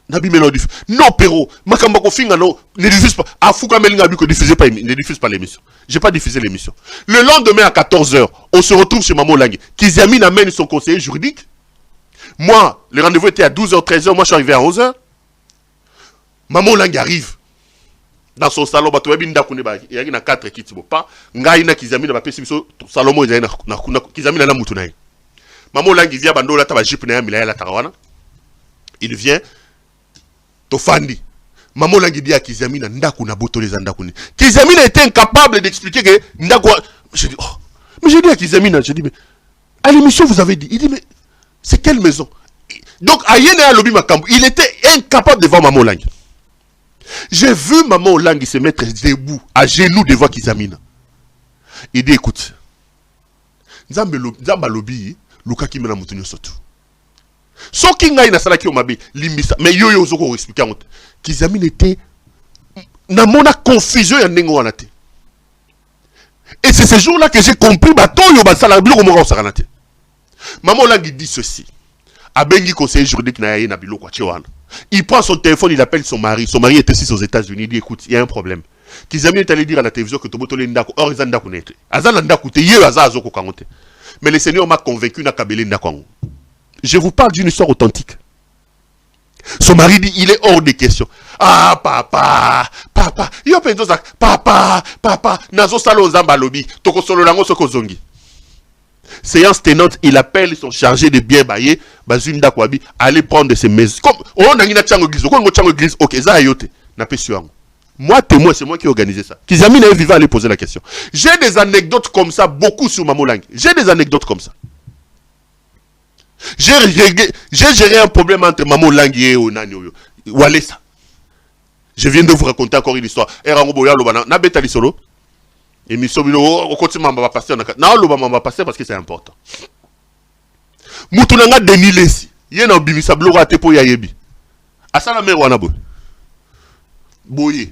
Nabi Melo diffuse. Non, Péro, Makambako Finga, non, ne diffuse pas. Afouka Melinga Biko ne diffuse pas l'émission. J'ai pas diffusé l'émission. Le lendemain à 14h, on se retrouve chez Maman Olangi. Kizamine amène son conseiller juridique. Moi, le rendez-vous était à 12h, 13h, moi je suis arrivé à 11h. Maman Olangi arrive dans son salon, il y a 4 kits. Ngai na Kizamina ba pesi biso Salomo il y a na Kizamina na mutu na. Maman Olangi vient bandola ta ba jeep na ya milaya la tarawana. Il vient Tofandi. Maman Olangi dit à Kizamina ndaku na boto les andakuni. Kizamina était incapable d'expliquer que ndaku. Je dis, oh. Mais j'ai dit à Kizamina, je dis, mais à l'émission vous avez dit, il dit, mais c'est quelle maison? Donc, Ayene Alobi Makambu, il était incapable de voir Maman Olangi. J'ai vu Maman Olangi se mettre debout, à genoux devant Kizamina. Il dit, écoute, Nzamba Lobi, Luka Kimena Moutonio Sotu. So Kinga ina sala ki omabe, limbisa, mais yo zoko expliquer en Kizamina était, na mona confusion ya nengo wanate. Et c'est ce jour-là que j'ai compris, bato yo basala, bilo komo saranate. Maman Olangi dit ceci. Abengi conseiller juridique na yaye na biloko tchewana. Il prend son téléphone, il appelle son mari. Son mari est ici aux États-Unis. Il dit, écoute, il y a un problème. Kizami est allé dire à la télévision que Toboto Lendako, or ils ont nete. Azan Ndaku te yé aza azoko kangote. Mais le Seigneur m'a convaincu na kabele Ndaku. Je vous parle d'une histoire authentique. Son mari dit, il est hors de question. Ah, papa, papa, yo penzo ça, papa, papa, nazo salo zamba lobi, toko solo lango soko zongi. Séance tenante, il appelle, ils sont chargés de bien bailler, bazunda kwabi, aller prendre ses maisons. Comme, on a une chango église, on a une église, ok, ça ayote, n'a pas su. Moi, témoin, c'est moi qui ai organisé ça. Kizami n'est vivant à aller poser la question. J'ai des anecdotes comme ça, beaucoup sur Mamolang. J'ai des anecdotes comme ça. J'ai géré un problème entre Mamolang et Onani. Walesa. Je viens de vous raconter encore une histoire. Erango boya lobana na beta lisolo. Et mi sobino au continent m'a passer na loba m'a passer parce que c'est important. Mutunanga Denis Lesi. Yena bimisa bloga te po ya yebi. Asala mère wana boy. Boye.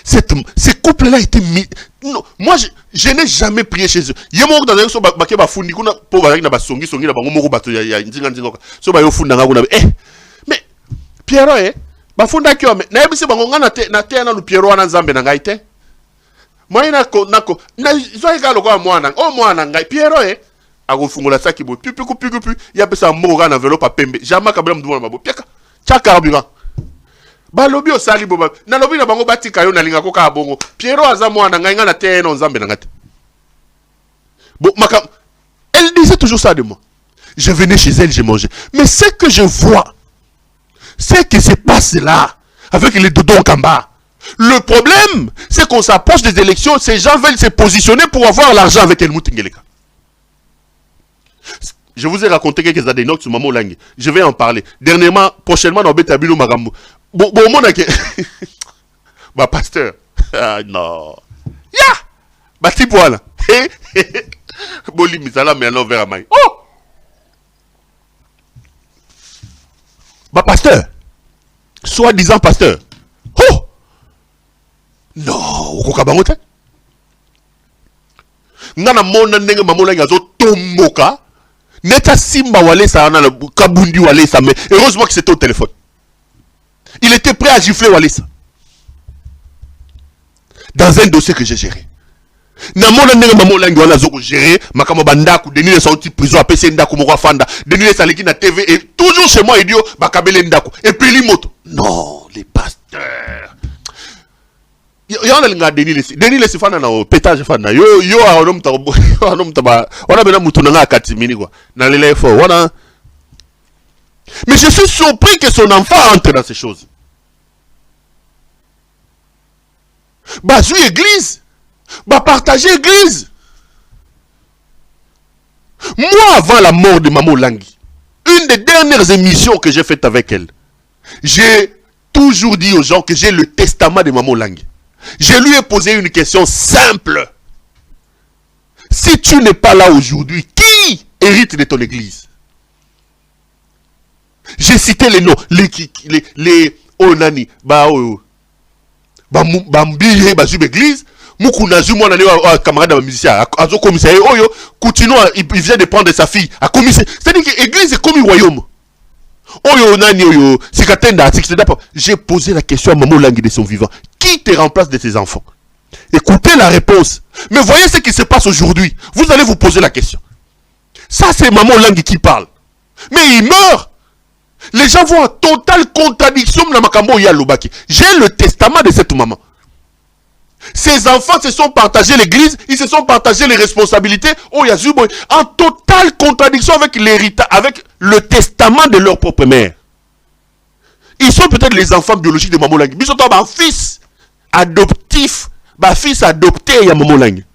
Ces couples-là étaient mis. Non, moi je n'ai jamais prié chez eux. Il y a un moment dans un so baké ba fundi kuna po ba na ba songi na ba ngomoko bato ya nzinga nzinga. So ba yo funda ngakuna mais Pierrot ba funda kyo mais na yebisi bango ngana te na te na lu Pierrot wana nzambe na ngai te. Moi nako na zo ekalo kwa mwana. O mwana ngai Pierrot akofungula saki bo pipi ya pesa moko na enveloppe a pembe. Jamais kabela mdumona mabo. Piaka. Cha carburant. Balobi osali boba na lobi na bango batika yo na linga ko ka bongo Pierrot aza mwana ngai ngana te no nzambe na ngate. Bon elle disait toujours ça de moi. Je venais chez elle, je mangeais. Mais ce que je vois, ce qui se passe là avec les dodons Kamba. Le problème, c'est qu'on s'approche des élections, ces gens veulent se positionner pour avoir l'argent avec Helmut Ngeleka. Je vous ai raconté quelques anecdotes sur Maman Lang. Je vais en parler. Dernièrement, prochainement, dans Betabino Magambo. Bon, mon bah, pasteur. Ah, non. Ya! Bah, ti voilà. Boli, misala, mais alors, vers Amaï. Oh! Bah, pasteur. Soi-disant pasteur. Oh! Non, au Kabangote. Nana mona nenge Maman Lang azo tomoka. Neta Simba Walesa, Kabundi Walesa, mais heureusement que c'était au téléphone. Il était prêt à gifler Walesa. Dans un dossier que j'ai géré. Namona nenge Mamolang wana zoko géré, makama bandaku, Denis les sorti prison, APC ndaku moko fanda, Denis les saliki na TV et toujours chez moi idiot, bakabele ndaku. Et puis limoto. Non, les pasteurs. Y'en a l'inga Denis les fanda na pétage fanda. Yo anom taba, wana bena mutunanga katimini quoi. Na lele fo, wana. Mais je suis surpris que son enfant entre dans ces choses. Bah, jouer église. Bah, partager église. Moi, avant la mort de Maman Langui, une des dernières émissions que j'ai faites avec elle, j'ai toujours dit aux gens que j'ai le testament de Maman Langui. Je lui ai posé une question simple. Si tu n'es pas là aujourd'hui, qui hérite de ton église? J'ai cité les noms, les Onani, Bambiye, Bazub église, Moukunazu, moi, camarade de musicien, Azo commissaire, Oyo, Coutinho, il vient de prendre sa fille, à commissaire. C'est-à-dire que l'église est comme un royaume. Oyo, Nani, Oyo, Sikatenda, j'ai posé la question à Maman Langui de son vivant. Qui te remplace de tes enfants? Écoutez la réponse. Mais voyez ce qui se passe aujourd'hui. Vous allez vous poser la question. Ça, c'est Maman Langui qui parle. Mais il meurt. Les gens vont en totale contradiction. J'ai le testament de cette maman. Ses enfants se sont partagés l'église, ils se sont partagés les responsabilités en totale contradiction avec l'héritage, avec le testament de leur propre mère. Ils sont peut-être les enfants biologiques de Maman Langui. Ils sont un fils adoptif, un fils adopté à Maman Langui.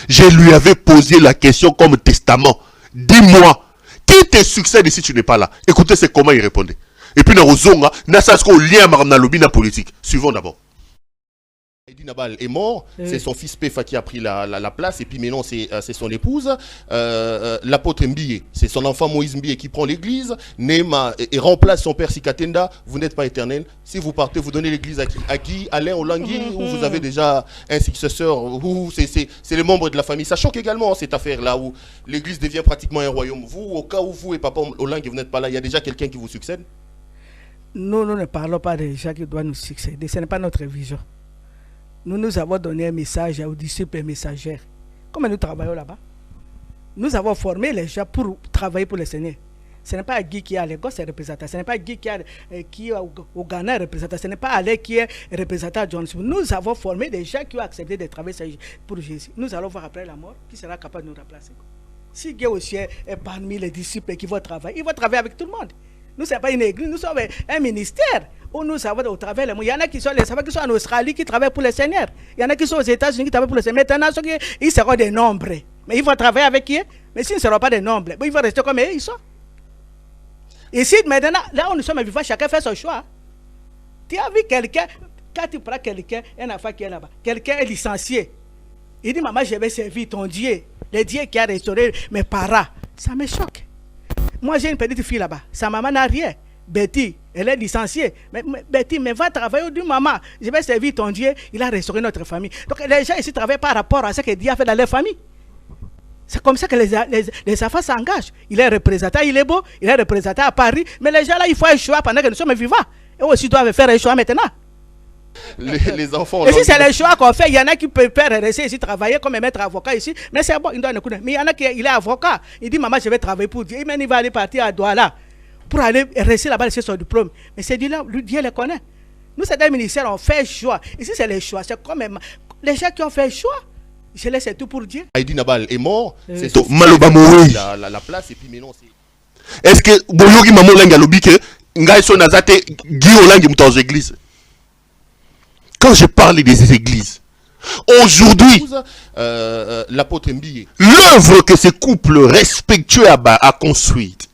Je lui avais posé la question comme testament. Dis-moi. Qui te succède si tu n'es pas là? Écoutez, c'est comment il répondait. Et puis, dans Ozonga, n'a pas lien avec la lobby politique. Suivons d'abord. Eddie Nabal est mort, c'est son fils Pefa qui a pris la place, et puis maintenant c'est son épouse. L'apôtre Mbiye, c'est son enfant Moïse Mbiye qui prend l'église. Nema et remplace son père Sikatenda. Vous n'êtes pas éternel. Si vous partez, vous donnez l'église à qui? Alain Olangui, ou vous avez déjà un successeur, ou c'est les membres de la famille. Ça choque également cette affaire-là où l'église devient pratiquement un royaume. Vous, au cas où vous et papa Olangui, vous n'êtes pas là, il y a déjà quelqu'un qui vous succède? Nous ne parlons pas de gens qui doivent nous succéder. Ce n'est pas notre vision. Nous avons donné un message aux disciples et messagères. Comment nous travaillons là-bas? Nous avons formé les gens pour travailler pour le Seigneur. Ce n'est pas Guy qui est à Lagos est représentant. Ce n'est pas Guy qui est au Ghana représentant. Ce n'est pas Ale qui est représentant à Johannesburg. Nous avons formé des gens qui ont accepté de travailler pour Jésus. Nous allons voir après la mort qui sera capable de nous remplacer. Si Guy aussi est parmi les disciples qui vont travailler, il va travailler avec tout le monde. Nous, ce n'est pas une église, nous sommes un ministère où nous avons au travers le monde. Il y en a qui sont en Australie qui travaillent pour le Seigneur. Il y en a qui sont aux États-Unis qui travaillent pour le Seigneur. Maintenant, ils seront des nombres. Mais ils vont travailler avec qui? Mais s'ils ne seront pas des nombres, ils vont rester comme ils sont. Ici, maintenant, là où nous sommes vivants, chacun fait son choix. Tu as vu quelqu'un, quand tu prends quelqu'un, un enfant qui est là-bas, quelqu'un est licencié. Il dit, maman, je vais servir ton Dieu, le Dieu qui a restauré mes parents. Ça me choque. Moi, j'ai une petite fille là-bas. Sa maman n'a rien. Betty, elle est licenciée. Mais Betty, mais va travailler. Du maman, je vais servir ton Dieu. Il a restauré notre famille. Donc, les gens ici travaillent par rapport à ce que Dieu a fait dans leur famille. C'est comme ça que les enfants s'engagent. Il est représentant, il est beau, il est représentant à Paris. Mais les gens là, il faut un choix pendant que nous sommes vivants. Et aussi doivent faire un choix maintenant. Les enfants. Et si c'est le choix qu'on fait, il y en a qui peuvent rester ici, travailler comme maître avocat ici. Mais c'est bon, il doit écouter. Mais il y en a qui il est avocat. Il dit, maman, je vais travailler pour Dieu. Il va aller partir à Douala pour aller rester là-bas, laisser son diplôme. Mais c'est Dieu là, Dieu le connaît. Nous, c'est un ministère, on fait un choix. Ici, c'est le choix. C'est comme les gens qui ont fait un choix. Je laisse tout pour Dieu. Heidi Nabal est mort. C'est la place et puis maintenant c'est. Est-ce que Boyogi Maman Lenga lobi que Ngai son azate Guy Olangi mouton aux églises? Quand je parle des églises, aujourd'hui, l'apôtre Mbie, l'œuvre que ce couple respectueux a construite,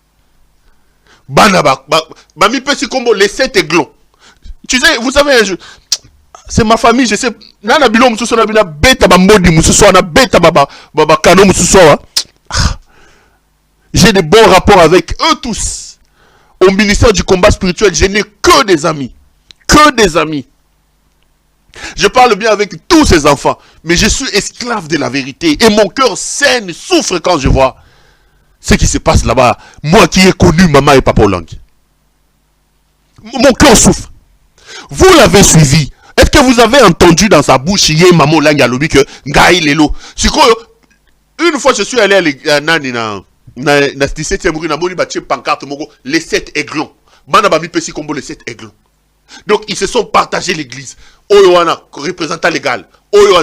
Bami Pessi Kombo, les 7 aiglons. Tu sais, vous savez, c'est ma famille, je sais. Nana Bilo Moussou na bina beta bambodi Moussou na beta baba kano Moussou. J'ai de bons rapports avec eux tous. Au ministère du combat spirituel, je n'ai que des amis. Que des amis. Je parle bien avec tous ces enfants. Mais je suis esclave de la vérité. Et mon cœur saigne, souffre quand je vois ce qui se passe là-bas. Moi qui ai connu maman et papa Olangi. Mon cœur souffre. Vous l'avez suivi. Est-ce que vous avez entendu dans sa bouche, yé maman Olangi a lobby que Ngaï Lelo. Une fois je suis allé à Nani na 17e rue, na moni bâti pancarte moko, les 7 aiglons. Bana bami pesi kombo les 7 aiglons. Donc ils se sont partagés l'église. Oyoana, représentant légal. Oyo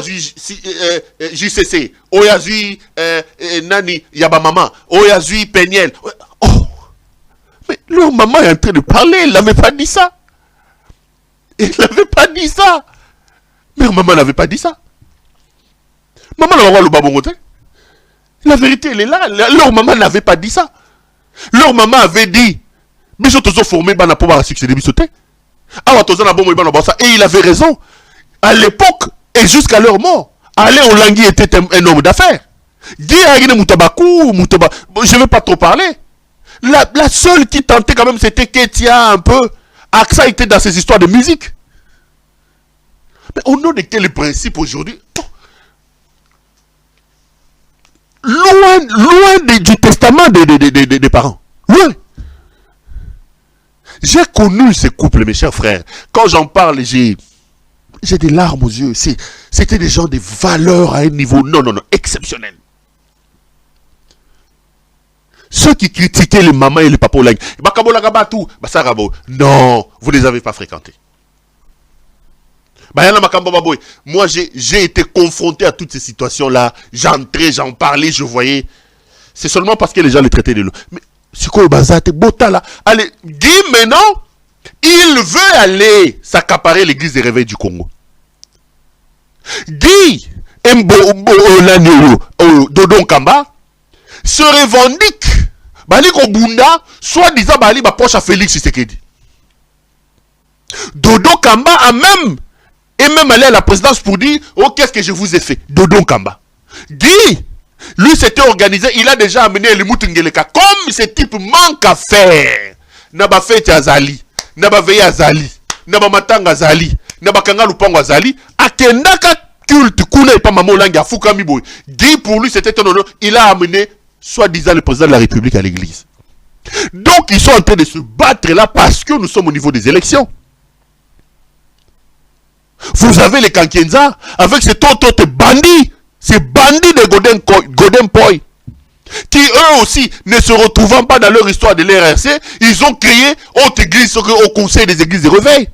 JCC. Oyo Nani Yaba Maman. Oyo Peniel. Oh! Mais leur maman est en train de parler, elle n'avait pas dit ça. Elle n'avait pas dit ça. Mais maman n'avait pas dit ça. Maman n'a pas le babongote. La vérité, elle est là. Leur maman n'avait pas dit ça. Leur maman avait dit, mais je te formé pour pouvoir succéder. Et il avait raison. À l'époque, et jusqu'à leur mort, Alain Olangi était un homme d'affaires. Je ne vais pas trop parler. La seule qui tentait quand même, c'était Ketia un peu. Aksa était dans ces histoires de musique. Mais au nom de quel principe aujourd'hui? Loin du testament des parents. Loin. J'ai connu ce couple, mes chers frères. Quand j'en parle, j'ai des larmes aux yeux. C'était des gens de valeur à un niveau non, exceptionnel. Ceux qui critiquaient les mamans et les papas, non, vous ne les avez pas fréquentés. Moi, j'ai été confronté à toutes ces situations-là. J'entrais, j'en parlais, je voyais. C'est seulement parce que les gens les traitaient de l'eau. Mais c'est quoi le bazar? Allez, Guy, maintenant, il veut aller s'accaparer l'église des réveils du Congo. Guy, Dodon Kamba, se revendique. Baliko Bunda, soi-disant, Bali, ma poche à Félix Tshisekedi. Dodo Kamba a même allé à la présidence pour dire, oh, qu'est-ce que je vous ai fait? Dodo Kamba. Guy, lui s'était organisé, il a déjà amené les Moutungeleka. Comme ce type manque à faire. Naba fete azali, naba veye azali, naba matanga azali, naba kanga lupango azali, akendaka culte kuna et pas maman Olangi afuka miboy. Guy pour lui c'était un honneur, il a amené soi-disant le président de la République à l'église. Donc ils sont en train de se battre là parce que nous sommes au niveau des élections. Vous avez les Kankenza avec ces autres bandits, ces bandits de Godem Poi. qui eux aussi, ne se retrouvant pas dans leur histoire de l'RRC, ils ont créé autre église au conseil des églises de réveil.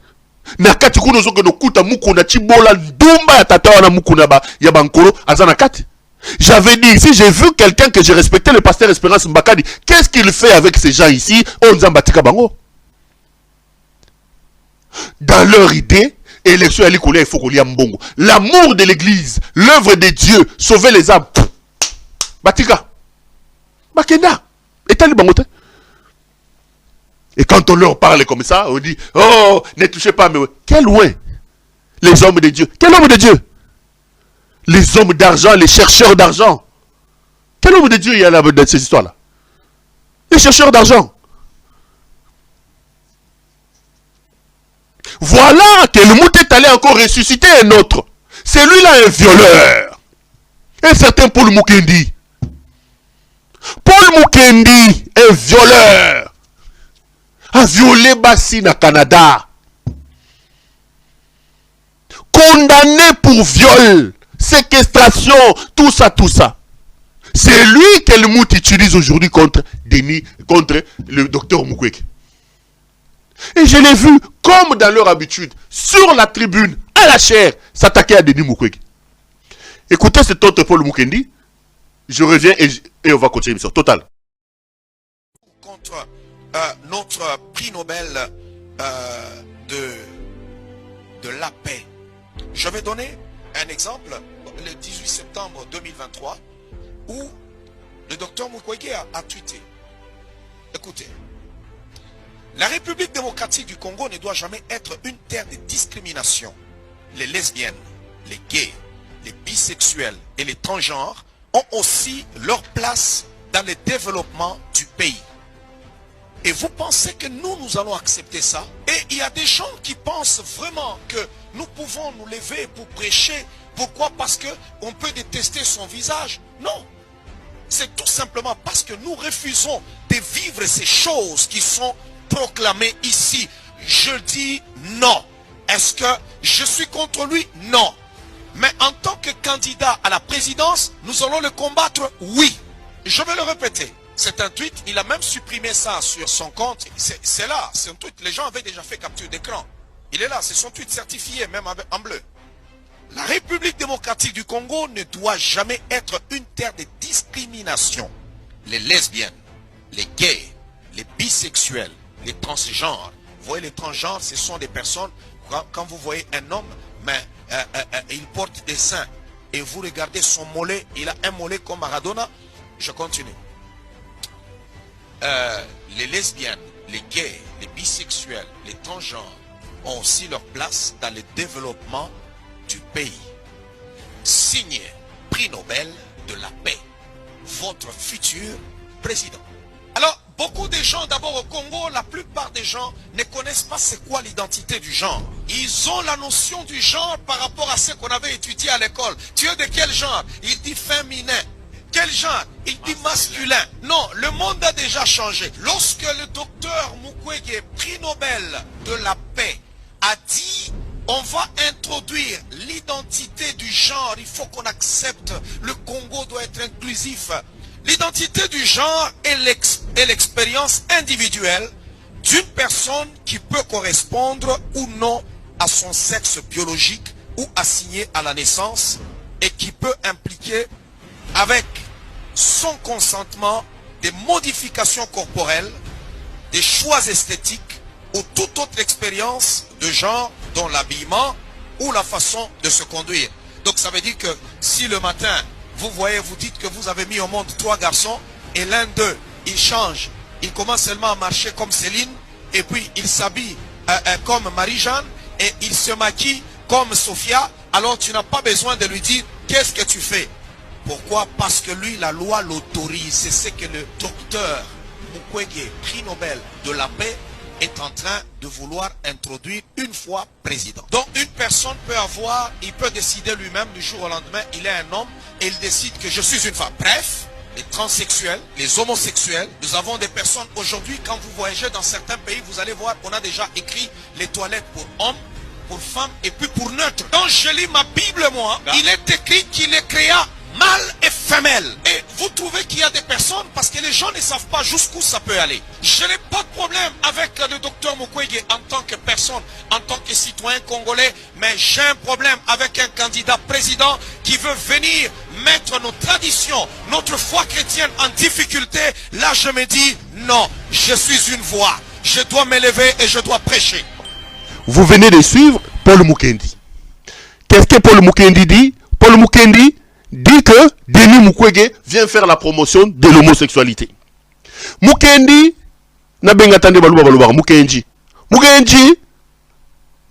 Nakati kuno zoke no kuta mukuna chibola ndumba ya tata wana mukuna ba ya bankolo azanakati. J'avais dit ici, j'ai vu quelqu'un que j'ai respecté, le pasteur Espérance Mbakadi. Qu'est-ce qu'il fait avec ces gens ici? On Zambatika Bango. Dans leur idée, élection il faut qu'on y ait mbongo. L'amour de l'église, l'œuvre de Dieu, sauver les âmes. Batika. Bakenda. Et t'as les bangote. Et quand on leur parle comme ça, on dit, oh, ne touchez pas, mais quel loin? Les hommes de Dieu. Quel homme de Dieu? Les hommes d'argent, les chercheurs d'argent. Quel homme de Dieu il y a là dans ces histoires-là? Les chercheurs d'argent. Voilà que le Mout est allé encore ressusciter un autre. C'est lui-là un violeur. Un certain Paul Mukendi. Paul Mukendi, un violeur, a violé Bassi na Canada. Condamné pour viol, séquestration, tout ça, tout ça. C'est lui que le Mout utilise aujourd'hui contre Denis, contre le docteur Mukwege. Et je l'ai vu, comme dans leur habitude, sur la tribune, à la chair, s'attaquer à Denis Mukwege. Écoutez cet autre Paul Mukendi. Je reviens et on va continuer sur Total. Contre notre prix Nobel de la paix. Je vais donner un exemple, le 18 septembre 2023, où le docteur Mukwege a tweeté. Écoutez, la République démocratique du Congo ne doit jamais être une terre de discrimination. Les lesbiennes, les gays, les bisexuels et les transgenres ont aussi leur place dans le développement du pays. Et vous pensez que nous allons accepter ça? Et il y a des gens qui pensent vraiment que nous pouvons nous lever pour prêcher. Pourquoi? Parce qu'on peut détester son visage? Non. C'est tout simplement parce que nous refusons de vivre ces choses qui sont proclamées ici. Je dis non. Est-ce que je suis contre lui? Non. Mais en tant que candidat à la présidence, nous allons le combattre? Oui. Je vais le répéter. C'est un tweet, il a même supprimé ça sur son compte. C'est là, c'est un tweet. Les gens avaient déjà fait capture d'écran. Il est là, c'est son tweet certifié, même en bleu. La République démocratique du Congo ne doit jamais être une terre de discrimination. Les lesbiennes, les gays, les bisexuels, les transgenres. Vous voyez, les transgenres, ce sont des personnes, quand vous voyez un homme, mais il porte des seins et vous regardez son mollet, il a un mollet comme Maradona. Je continue. Les lesbiennes, les gays, les bisexuels, les transgenres ont aussi leur place dans le développement du pays. Signé prix Nobel de la paix, votre futur président. Alors, beaucoup de gens, d'abord au Congo, la plupart des gens ne connaissent pas c'est quoi l'identité du genre. Ils ont la notion du genre par rapport à ce qu'on avait étudié à l'école. Tu es de quel genre? Il dit féminin. Quel genre? Il dit masculin. Non, le monde a déjà changé. Lorsque le docteur Mukwege, prix Nobel de la paix, a dit on va introduire l'identité du genre, il faut qu'on accepte, le Congo doit être inclusif. L'identité du genre est l'expérience individuelle d'une personne qui peut correspondre ou non à son sexe biologique ou assigné à la naissance et qui peut impliquer avec son consentement des modifications corporelles, des choix esthétiques ou toute autre expérience de genre dont l'habillement ou la façon de se conduire. Donc ça veut dire que si le matin, vous voyez, vous dites que vous avez mis au monde 3 garçons et l'un d'eux, il change, il commence seulement à marcher comme Céline et puis il s'habille comme Marie-Jeanne et il se maquille comme Sophia, alors tu n'as pas besoin de lui dire qu'est-ce que tu fais. Pourquoi? Parce que lui, la loi l'autorise. C'est ce que le docteur Mukwege, prix Nobel de la paix, est en train de vouloir introduire une fois président. Donc une personne peut avoir, il peut décider lui-même du jour au lendemain, il est un homme et il décide que je suis une femme. Bref, les transsexuels, les homosexuels, nous avons des personnes aujourd'hui, quand vous voyagez dans certains pays, vous allez voir, on a déjà écrit les toilettes pour hommes, pour femmes et puis pour neutres. Quand je lis ma Bible, moi, il est écrit qu'il les créa mâle et femelle. Et vous trouvez qu'il y a des personnes, parce que les gens ne savent pas jusqu'où ça peut aller. Je n'ai pas de problème avec le docteur Mukwege en tant que personne, en tant que citoyen congolais, mais j'ai un problème avec un candidat président qui veut venir mettre nos traditions, notre foi chrétienne en difficulté. Là, je me dis, non, je suis une voix. Je dois m'élever et je dois prêcher. Vous venez de suivre Paul Mukendi. Qu'est-ce que Paul Mukendi dit? Paul Mukendi dit que Denis Mukwege vient faire la promotion de l'homosexualité. Mukendi, na benga tande baluba baluba Mukendi.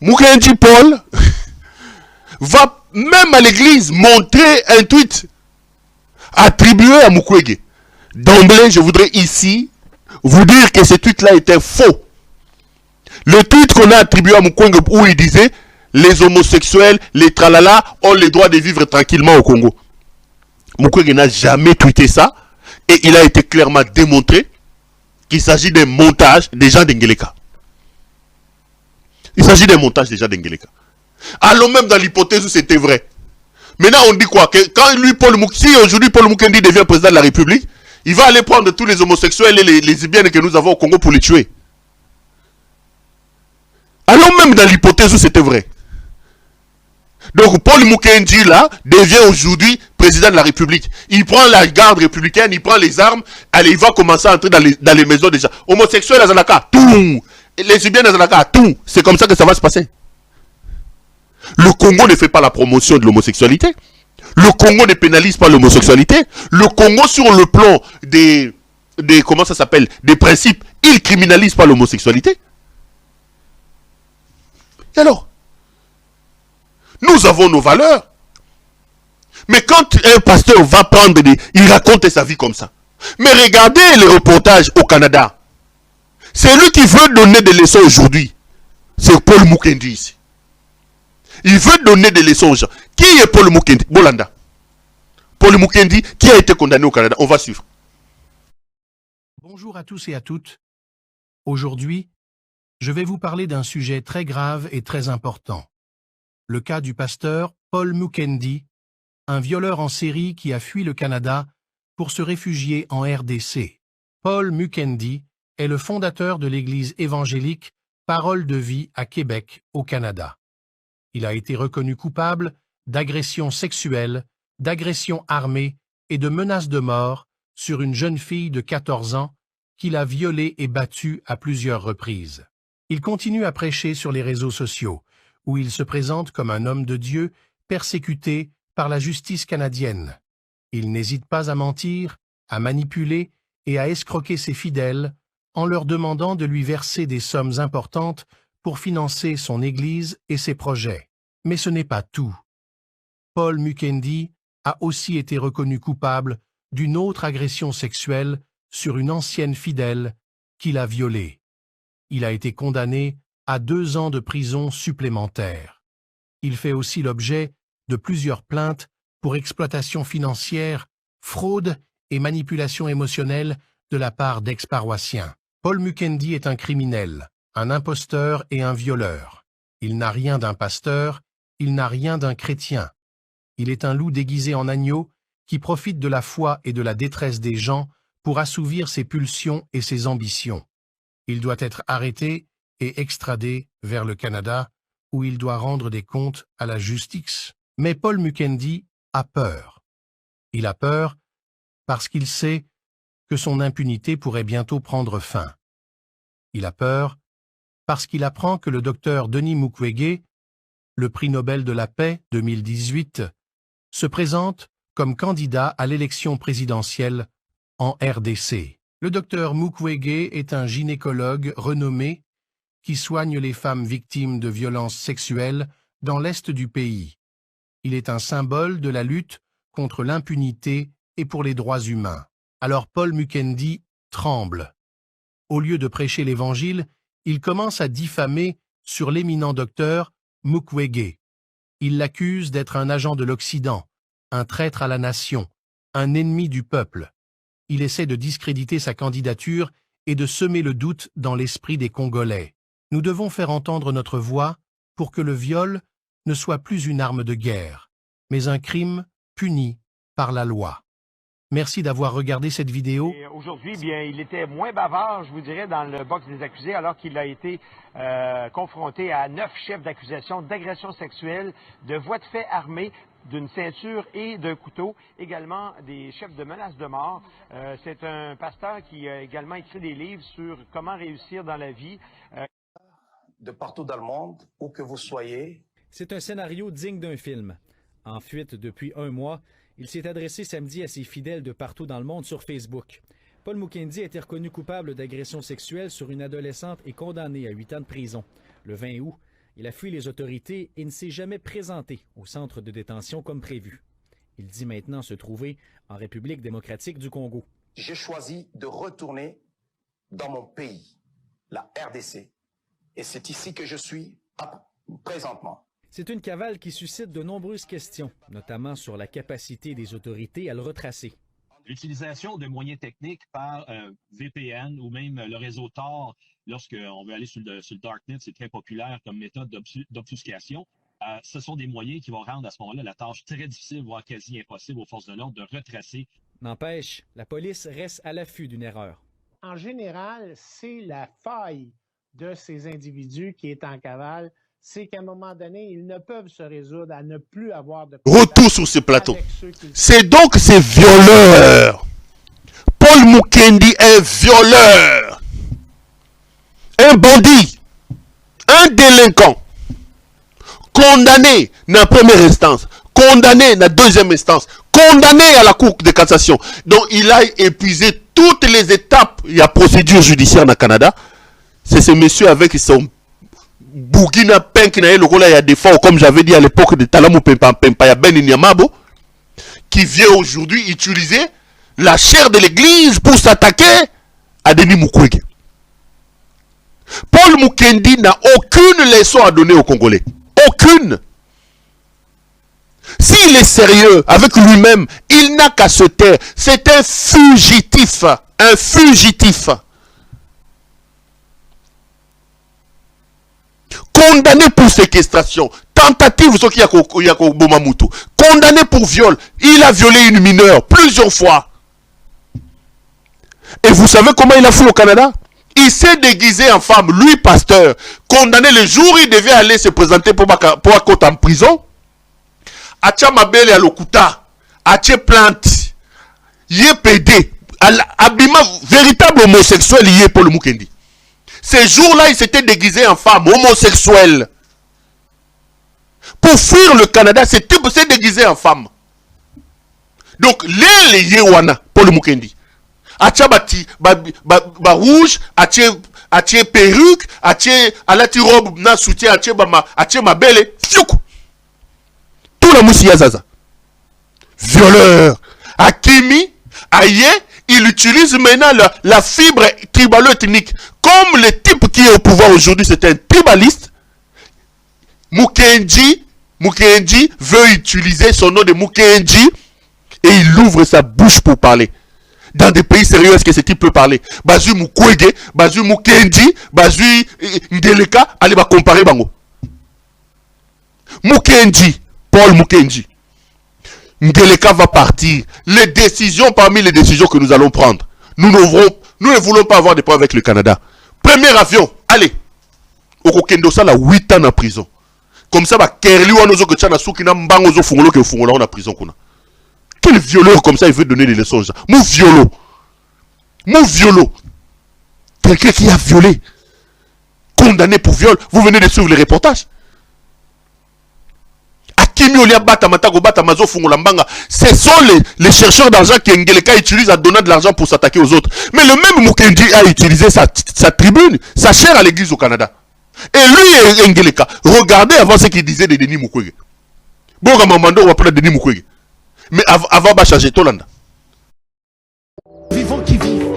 Mukendi Paul va même à l'église montrer un tweet attribué à Mukwege. D'emblée, je voudrais ici vous dire que ce tweet-là était faux. Le tweet qu'on a attribué à Mukwege où il disait les homosexuels, les tralala ont le droit de vivre tranquillement au Congo. Mukwege n'a jamais tweeté ça et il a été clairement démontré qu'il s'agit d'un montage des gens d'Ngeleka. Il s'agit d'un montage des gens d'Ngeleka. Allons même dans l'hypothèse où c'était vrai. Maintenant on dit quoi? Que quand lui, si aujourd'hui Paul Mukendi devient président de la République, il va aller prendre tous les homosexuels et les lesbiennes que nous avons au Congo pour les tuer. Allons même dans l'hypothèse où c'était vrai. Donc Paul Mukendi là devient aujourd'hui président de la République. Il prend la garde républicaine, il prend les armes, allez, il va commencer à entrer dans les maisons des gens. Homosexuels à Zalaka, tout. Les lesbiennes à Zalaka, tout. C'est comme ça que ça va se passer. Le Congo ne fait pas la promotion de l'homosexualité. Le Congo ne pénalise pas l'homosexualité. Le Congo, sur le plan des comment ça s'appelle, des principes, il criminalise pas l'homosexualité. Et alors, nous avons nos valeurs. Mais quand un pasteur va prendre il raconte sa vie comme ça. Mais regardez les reportages au Canada. C'est lui qui veut donner des leçons aujourd'hui. C'est Paul Mukendi ici. Il veut donner des leçons aux gens. Qui est Paul Mukendi? Bolanda. Paul Mukendi qui a été condamné au Canada. On va suivre. Bonjour à tous et à toutes. Aujourd'hui, je vais vous parler d'un sujet très grave et très important. Le cas du pasteur Paul Mukendi, un violeur en série qui a fui le Canada pour se réfugier en RDC. Paul Mukendi est le fondateur de l'église évangélique Parole de vie à Québec, au Canada. Il a été reconnu coupable d'agression sexuelle, d'agression armée et de menaces de mort sur une jeune fille de 14 ans qu'il a violée et battue à plusieurs reprises. Il continue à prêcher sur les réseaux sociaux, où il se présente comme un homme de Dieu persécuté par la justice canadienne. Il n'hésite pas à mentir, à manipuler et à escroquer ses fidèles en leur demandant de lui verser des sommes importantes pour financer son église et ses projets. Mais ce n'est pas tout. Paul Mukendi a aussi été reconnu coupable d'une autre agression sexuelle sur une ancienne fidèle qu'il a violée. Il a été condamné à 2 ans de prison supplémentaire. Il fait aussi l'objet de plusieurs plaintes pour exploitation financière, fraude et manipulation émotionnelle de la part d'ex-paroissiens. Paul Mukendi est un criminel, un imposteur et un violeur. Il n'a rien d'un pasteur, il n'a rien d'un chrétien. Il est un loup déguisé en agneau qui profite de la foi et de la détresse des gens pour assouvir ses pulsions et ses ambitions. Il doit être arrêté et extradé vers le Canada, où il doit rendre des comptes à la justice. Mais Paul Mukendi a peur. Il a peur parce qu'il sait que son impunité pourrait bientôt prendre fin. Il a peur parce qu'il apprend que le docteur Denis Mukwege, le prix Nobel de la paix 2018, se présente comme candidat à l'élection présidentielle en RDC. Le docteur Mukwege est un gynécologue renommé qui soigne les femmes victimes de violences sexuelles dans l'est du pays. Il est un symbole de la lutte contre l'impunité et pour les droits humains. Alors Paul Mukendi tremble. Au lieu de prêcher l'Évangile, il commence à diffamer sur l'éminent docteur Mukwege. Il l'accuse d'être un agent de l'Occident, un traître à la nation, un ennemi du peuple. Il essaie de discréditer sa candidature et de semer le doute dans l'esprit des Congolais. Nous devons faire entendre notre voix pour que le viol ne soit plus une arme de guerre, mais un crime puni par la loi. Merci d'avoir regardé cette vidéo. Aujourd'hui, bien, il était moins bavard, je vous dirais, dans le box des accusés, alors qu'il a été confronté à 9 chefs d'accusation d'agression sexuelle, de voies de fait armées, d'une ceinture et d'un couteau, également des chefs de menaces de mort. C'est un pasteur qui a également écrit des livres sur comment réussir dans la vie. De partout dans le monde, où que vous soyez. C'est un scénario digne d'un film. En fuite depuis un mois, il s'est adressé samedi à ses fidèles de partout dans le monde sur Facebook. Paul Mukendi a été reconnu coupable d'agression sexuelle sur une adolescente et condamné à 8 ans de prison. Le 20 août, il a fui les autorités et ne s'est jamais présenté au centre de détention comme prévu. Il dit maintenant se trouver en République démocratique du Congo. J'ai choisi de retourner dans mon pays, la RDC. Et c'est ici que je suis présentement. C'est une cavale qui suscite de nombreuses questions, notamment sur la capacité des autorités à le retracer. L'utilisation de moyens techniques par VPN ou même le réseau Tor, lorsqu'on veut aller sur le Darknet, c'est très populaire comme méthode d'obfuscation. Ce sont des moyens qui vont rendre à ce moment-là la tâche très difficile, voire quasi impossible aux forces de l'ordre de retracer. N'empêche, la police reste à l'affût d'une erreur. En général, c'est la faille de ces individus qui est en cavale, c'est qu'à un moment donné, ils ne peuvent se résoudre à ne plus avoir de retour sur ce plateau. C'est donc ces violeurs. Paul Mukendi est violeur. Un bandit. Un délinquant. Condamné dans la première instance. Condamné dans la deuxième instance. Condamné à la Cour de cassation. Donc il a épuisé toutes les étapes. Il y a procédure judiciaire dans le Canada. C'est ce monsieur avec son Bougina Penkina, le rôle il y a des fois, comme j'avais dit à l'époque de Talamu Pempaya Ben Inyamabo, qui vient aujourd'hui utiliser la chair de l'église pour s'attaquer à Denis Mukwege. Paul Mukendi n'a aucune leçon à donner aux Congolais. Aucune. S'il est sérieux avec lui-même, il n'a qu'à se taire. C'est un fugitif. Un fugitif. Condamné pour séquestration, tentative condamné pour viol, il a violé une mineure plusieurs fois. Et vous savez comment il a fait au Canada? Il s'est déguisé en femme, lui pasteur, condamné le jour où il devait aller se présenter pour un côte en prison. Atia Mabele à l'Okuta, Atia Plante, Yé PD, Abima, véritable homosexuel, Yé Paul Mukendi. Ces jours-là, il s'était déguisé en femme homosexuelle. Pour fuir le Canada, s'est déguisé en femme. Donc, les Yewana, Paul Mukendi. Atia bati, ba rouge, atia perruque, atia alati robe na soutien, atia mabele, fioukou. Tout la moussia zaza. Violeur. Akimi, aye, il utilise maintenant la fibre tribalo-ethnique. Comme le type qui est au pouvoir aujourd'hui, c'est un tribaliste, Mukendi veut utiliser son nom de Mukendi et il ouvre sa bouche pour parler. Dans des pays sérieux, est-ce que ce type peut parler? Bazu Mukwege, Bazu Mukendi, Bazu Ndeleka, allez va comparer bango. Mukendi, Paul Mukendi. Ndeleka va partir. Les décisions parmi les décisions que nous allons prendre, nous ne voulons pas avoir des problèmes avec le Canada. Premier avion, allez. Okokendo ça la 8 ans en prison. Comme ça, Kerli Wanozo que Tchana Soukina Mbangozo Fungolo que Fungola en prison. Quel violeur comme ça il veut donner des leçons? Mou violo. Quelqu'un qui a violé, condamné pour viol. Vous venez de suivre les reportages. Ce sont les chercheurs d'argent que Ngeleka utilise à donner de l'argent pour s'attaquer aux autres. Mais le même Mukendi a utilisé sa tribune, sa chaire à l'église au Canada. Et lui et Ngeleka, regardez avant ce qu'il disait de Denis Mukwege. Bon, Ramamando, on va parler de Denis Mukwege. Mais avant, va changer Tolanda. Vivons qui vivent.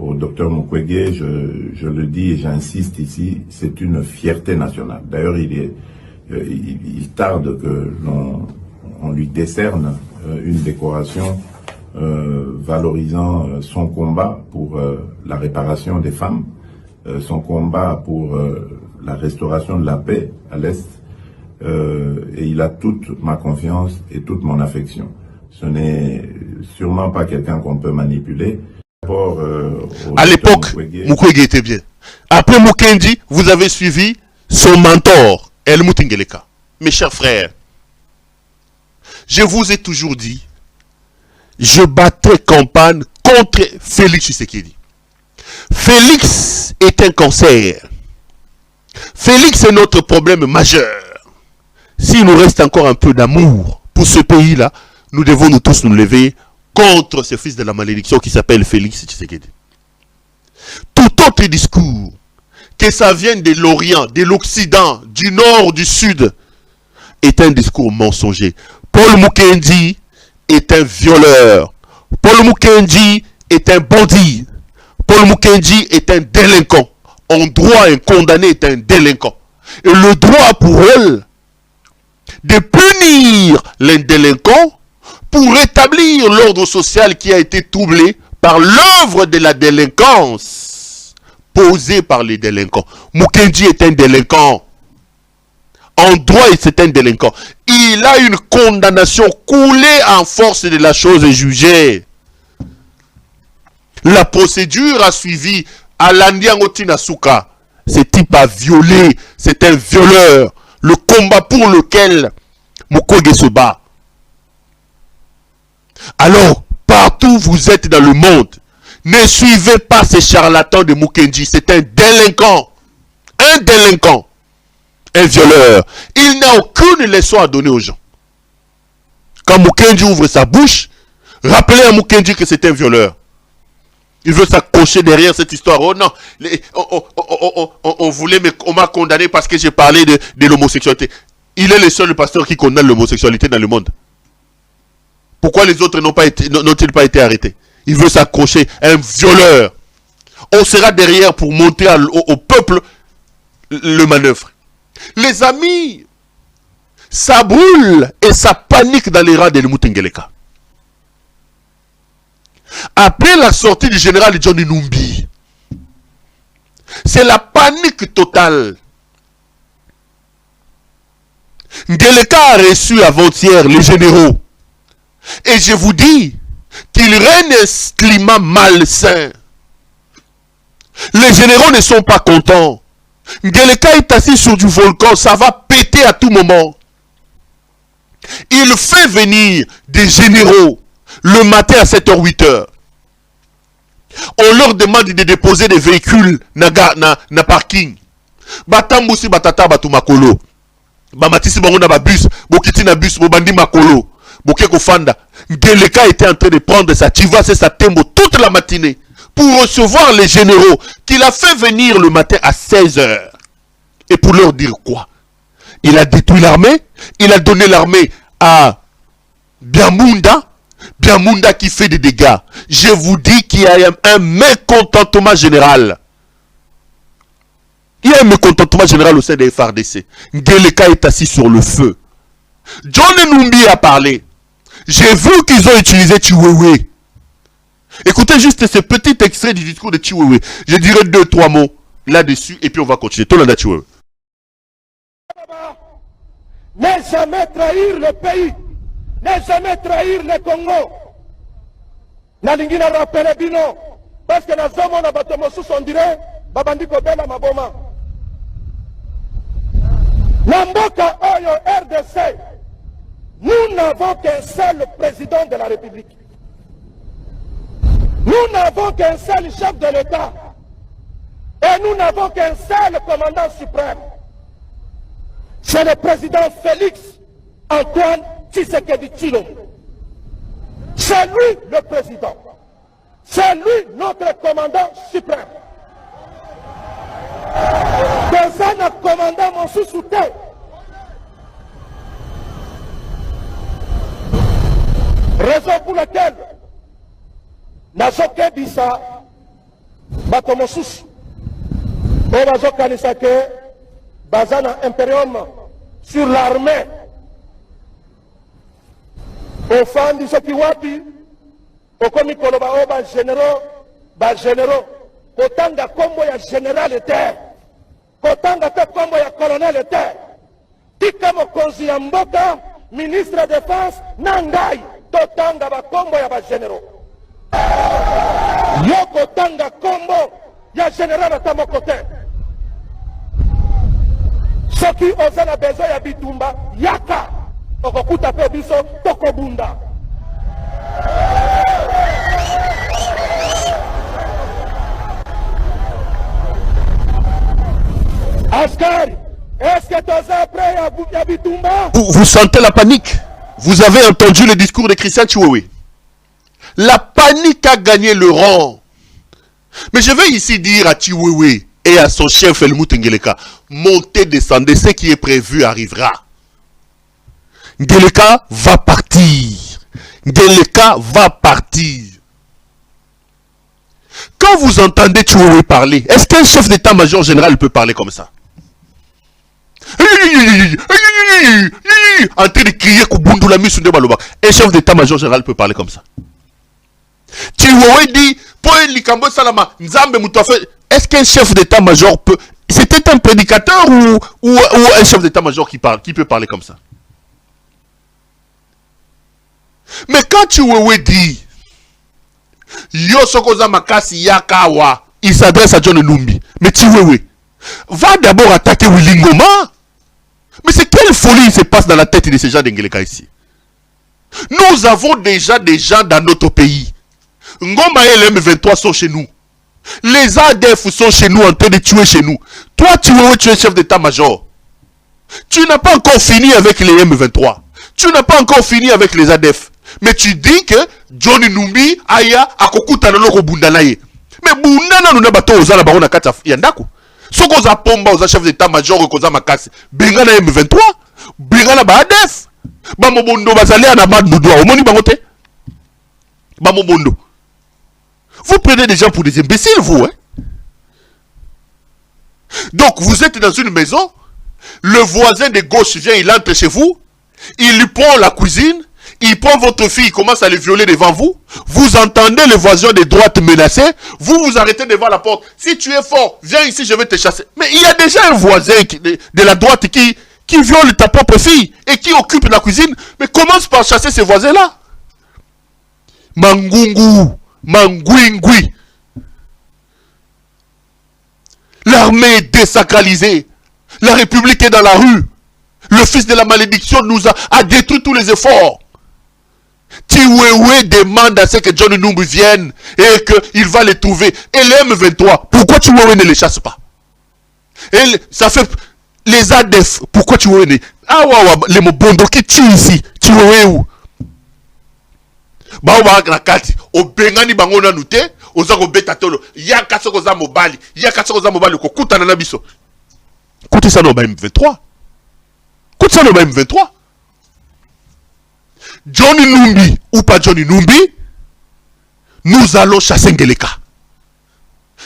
Au docteur Mukwege, je le dis et j'insiste ici, c'est une fierté nationale. D'ailleurs, il tarde que l'on lui décerne une décoration valorisant son combat pour la réparation des femmes, son combat pour la restauration de la paix à l'Est, et il a toute ma confiance et toute mon affection. Ce n'est sûrement pas quelqu'un qu'on peut manipuler. À l'époque, Mukwege était bien. Après Mukendi, vous avez suivi son mentor, Helmut Ngeleka. Mes chers frères, je vous ai toujours dit, je battrai campagne contre Félix Tshisekedi. Félix est un cancer. Félix est notre problème majeur. S'il nous reste encore un peu d'amour pour ce pays-là, nous devons nous tous nous lever contre ce fils de la malédiction qui s'appelle Félix Tshisekedi. Tout autre discours, que ça vienne de l'Orient, de l'Occident, du Nord, du Sud, est un discours mensonger. Paul Mukendi est un violeur. Paul Mukendi est un bandit. Paul Mukendi est un délinquant. En droit, un condamné est un délinquant. Et le droit pour elle de punir les délinquants pour rétablir l'ordre social qui a été troublé par l'œuvre de la délinquance posée par les délinquants. Mukendi est un délinquant. En droit, c'est un délinquant. Il a une condamnation coulée en force de la chose jugée. La procédure a suivi Alandiangotina Souka. Ce type a violé, c'est un violeur. Le combat pour lequel Mukwege se bat. Alors, partout où vous êtes dans le monde, ne suivez pas ces charlatans de Mukendi. C'est un délinquant. Un délinquant. Un violeur. Il n'a aucune leçon à donner aux gens. Quand Mukendi ouvre sa bouche, rappelez à Mukendi que c'est un violeur. Il veut s'accrocher derrière cette histoire. Oh non, on m'a condamné parce que j'ai parlé de l'homosexualité. Il est le seul pasteur qui condamne l'homosexualité dans le monde. Pourquoi les autres n'ont-ils pas été arrêtés? Il veut s'accrocher, un violeur. On sera derrière pour montrer au peuple le manœuvre. Les amis, ça brûle et ça panique dans les rangs de Helmut Ngeleka. Après la sortie du général John Numbi, c'est la panique totale. Ngeleka a reçu avant-hier les généraux. Et je vous dis qu'il règne un climat malsain. Les généraux ne sont pas contents. Ngeleka est assis sur du volcan, ça va péter à tout moment. Il fait venir des généraux le matin à 7h, 8h. On leur demande de déposer des véhicules na parking. Batambusi batata batu makolo. Bamatisi bango na bus, bokiti na bus, bobandi makolo. Bokeko fanda. Ngeleka était en train de prendre sa tivas et sa tembo toute la matinée pour recevoir les généraux qu'il a fait venir le matin à 16h. Et pour leur dire quoi? Il a détruit l'armée, il a donné l'armée à Biamunda. Biamunda qui fait des dégâts. Je vous dis qu'il y a un mécontentement général. Il y a un mécontentement général au sein des FARDC. Ngeleka est assis sur le feu. John Numbi a parlé. J'ai vu qu'ils ont utilisé Chiwewe. Écoutez juste ce petit extrait du discours de Chiwewe. Je dirai 2-3 mots là-dessus et puis on va continuer. Tout le monde Chiwewe. Ne jamais trahir le pays. Ne jamais trahir le Congo. Nalingi na rappele bino parce que na zomo na bato mosusu on dirait babandi ko bela maboma. Na mboka oyo RDC, nous n'avons qu'un seul président de la République. Nous n'avons qu'un seul chef de l'État. Et nous n'avons qu'un seul commandant suprême. C'est le président Félix Antoine Tshisekedi Tshilombo. C'est lui le président. C'est lui notre commandant suprême. Dans un commandant mon sous-souté. Raison pour laquelle Nazoke Bisa Batomosus Obazo Kanisake Bazana Imperium sur l'armée. Au fan du Sokiwapi, au komi koloba oba généraux, kotanga kombo ya général était, kotanga te kombo ya colonel était, tika mokonzi ya mboka, ministre de défense, nangai, totanga bakombo ya bagénéraux. Yoko tanga kombo ya général ata moko te. Soki oza na besoin ya bitumba yaka okokuta pe biso tokobunda. Askari, est-ce que toza prêt ya bitumba? Vous sentez la panique? Vous avez entendu le discours de Christian Chiwewe. La panique a gagné le rang. Mais je vais ici dire à Chiwewe et à son chef Helmut Ngeleka, montez, descendez, ce qui est prévu arrivera. Ngeleka va partir. Ngeleka va partir. Quand vous entendez Chiwewe parler, est-ce qu'un chef d'état-major général peut parler comme ça? En train de crier Kubundula Missunde Baloba. Un chef d'état-major général peut parler comme ça. Chiwewe dit, Likambo Salama, Nzambe Moutafe. Est-ce qu'un chef d'état-major peut... C'était un prédicateur ou un chef d'état-major qui peut parler comme ça? Mais quand Chiwewe dit, Yo Sokoza Makasi Yakawa, il s'adresse à John Numbi. Mais Chiwewe va d'abord attaquer Willy Ngoma. Mais c'est quelle folie se passe dans la tête de ces gens d'Ngeleka ici? Nous avons déjà des gens dans notre pays. Ngoma et les M23 sont chez nous. Les ADF sont chez nous en train de tuer chez nous. Toi, tu es chef d'état-major. Tu n'as pas encore fini avec les M23. Tu n'as pas encore fini avec les ADF. Mais tu dis que Johnny Numbi aya akokuta na loko bundanaye. Mais bundana nous n'abato ozala barona kata yandako. Soko za pomba oza chef d'état-major koza makasi. Benga na M23, benga na ba ADF. Ba mobondo bazali na bandodo. Omoni bangote. Ba mobondo. Vous prenez des gens pour des imbéciles, vous, hein? Donc, vous êtes dans une maison, le voisin de gauche vient, il entre chez vous, il lui prend la cuisine, il prend votre fille, il commence à le violer devant vous, vous entendez le voisin de droite menacer, vous vous arrêtez devant la porte. Si tu es fort, viens ici, je vais te chasser. Mais il y a déjà un voisin de la droite qui viole ta propre fille et qui occupe la cuisine. Mais commence par chasser ces voisins-là. Mangungu. Mangouingui. L'armée est désacralisée. La République est dans la rue. Le fils de la malédiction nous a détruit tous les efforts. Chiwewe demande à ce que John Numbi vienne et qu'il va les trouver. Et les M23, pourquoi Chiwewe ne les chasse pas? Et ça fait les ADF, pourquoi Chiwewe ne... Ah ouais, les mobondo qui tuent ici. Chiwewe où? Baoba nakati obengani bango na nute ozako beta tolo yaka soko za mobali ko kutana na biso kuti ça no ba M23 kuti ça no ba M23 Johnny Numbi ou pas Johnny Numbi, nous allons chasser Ngeleka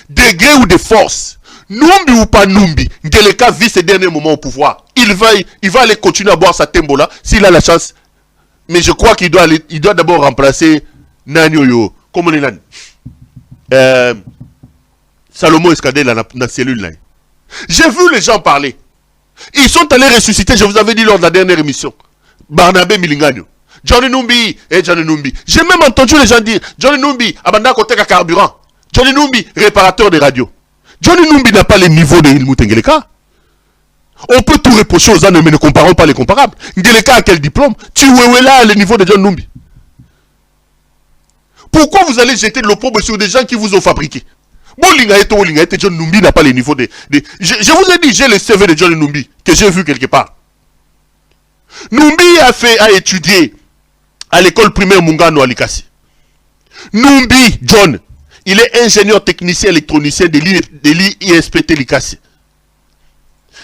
de gré ou de force. Numbi ou pas Numbi, Ngeleka vit ses derniers moments au pouvoir. Il va aller continuer à boire sa tembola s'il a la chance. Mais je crois qu'il doit d'abord remplacer Nanyoyo. Comme on est là. Salomon Escadé dans la cellule là. J'ai vu les gens parler. Ils sont allés ressusciter, je vous avais dit lors de la dernière émission. Barnabé Milingano. Johnny Numbi et Johnny Numbi. J'ai même entendu les gens dire Johnny Numbi, abanda côté carburant. Johnny Numbi, réparateur de radio. Johnny Numbi n'a pas les niveaux de Helmut Ngeleka. On peut tout reprocher aux autres, mais ne comparons pas les comparables. Ngeleka a quel diplôme? Chiwewe là, le niveau de John Numbi. Pourquoi vous allez jeter de l'opprobre sur des gens qui vous ont fabriqué? John Numbi n'a pas les niveaux de... Je vous ai dit, j'ai le CV de John Numbi, que j'ai vu quelque part. Numbi a étudié à l'école primaire Mungano à Likasi. Numbi, John, il est ingénieur technicien électronicien de l'ISPT Likasi.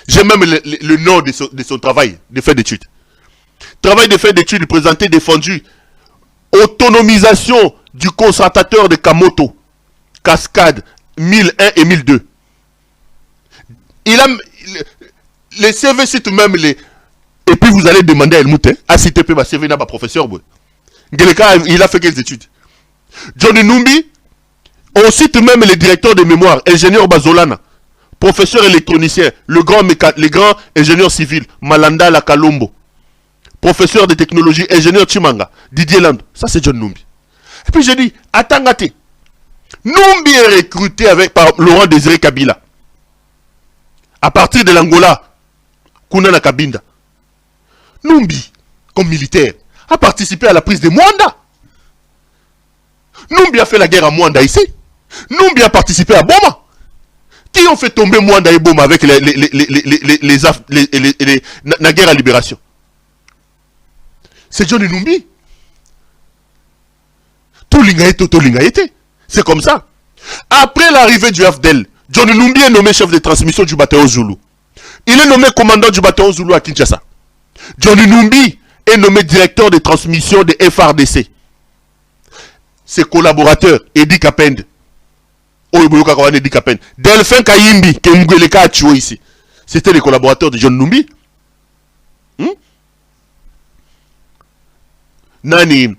J'ai même le nom de son travail de fait d'études. Travail de fait d'études présenté, défendu. Autonomisation du concentrateur de Kamoto. Cascade 1001 et 1002. Il a... Les CV citent même les... Et puis vous allez demander à Helmut, à citer ma CV n'a pas professeur. Ngeleka, il a fait quelles études? Johnny Numbi, on cite même les directeurs de mémoire, ingénieur Bazolana. Professeur électronicien, le grand ingénieur civil, Malanda Lakalombo. professeur de technologie, ingénieur Chimanga, Didier Land. Ça, c'est John Numbi. Et puis j'ai dit, attends, Numbi est recruté par Laurent Désiré Kabila. À partir de l'Angola, Kunana Kabinda. Numbi, comme militaire, a participé à la prise de Mwanda. Numbi a fait la guerre à Mwanda ici. Numbi a participé à Boma. Qui ont fait tomber Mwanda et Boma avec la guerre à libération? C'est John Numbi. Tolingaïté. C'est comme ça. Après l'arrivée du AFDEL, John Numbi est nommé chef de transmission du bataillon Zulu. Il est nommé commandant du bataillon Zulu à Kinshasa. John Numbi est nommé directeur de transmission de FRDC. Ses collaborateurs, Eddie Kapend, Delphin Kayimbi, qui est ici. C'était les collaborateurs de John Numbi. Nani,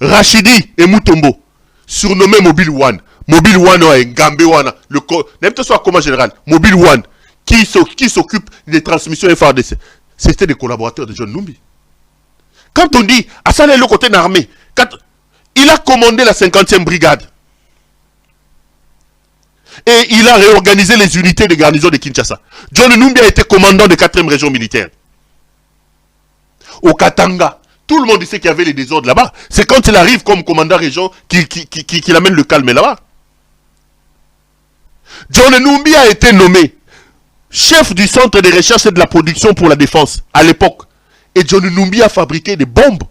Rachidi et Mutombo, surnommé Mobile One. Mobile One est Gambé One, n'importe soit comment général. Mobile One, qui s'occupe des transmissions FRDC. C'était des collaborateurs de John Numbi. Quand on dit, Assane est le côté d'armée, il a commandé la 50e brigade. Et il a réorganisé les unités de garnison de Kinshasa. John Numbi a été commandant de 4e région militaire. Au Katanga, tout le monde sait qu'il y avait les désordres là-bas. C'est quand il arrive comme commandant région qu'il amène le calme là-bas. John Numbi a été nommé chef du centre de recherche et de la production pour la défense à l'époque. Et John Numbi a fabriqué des bombes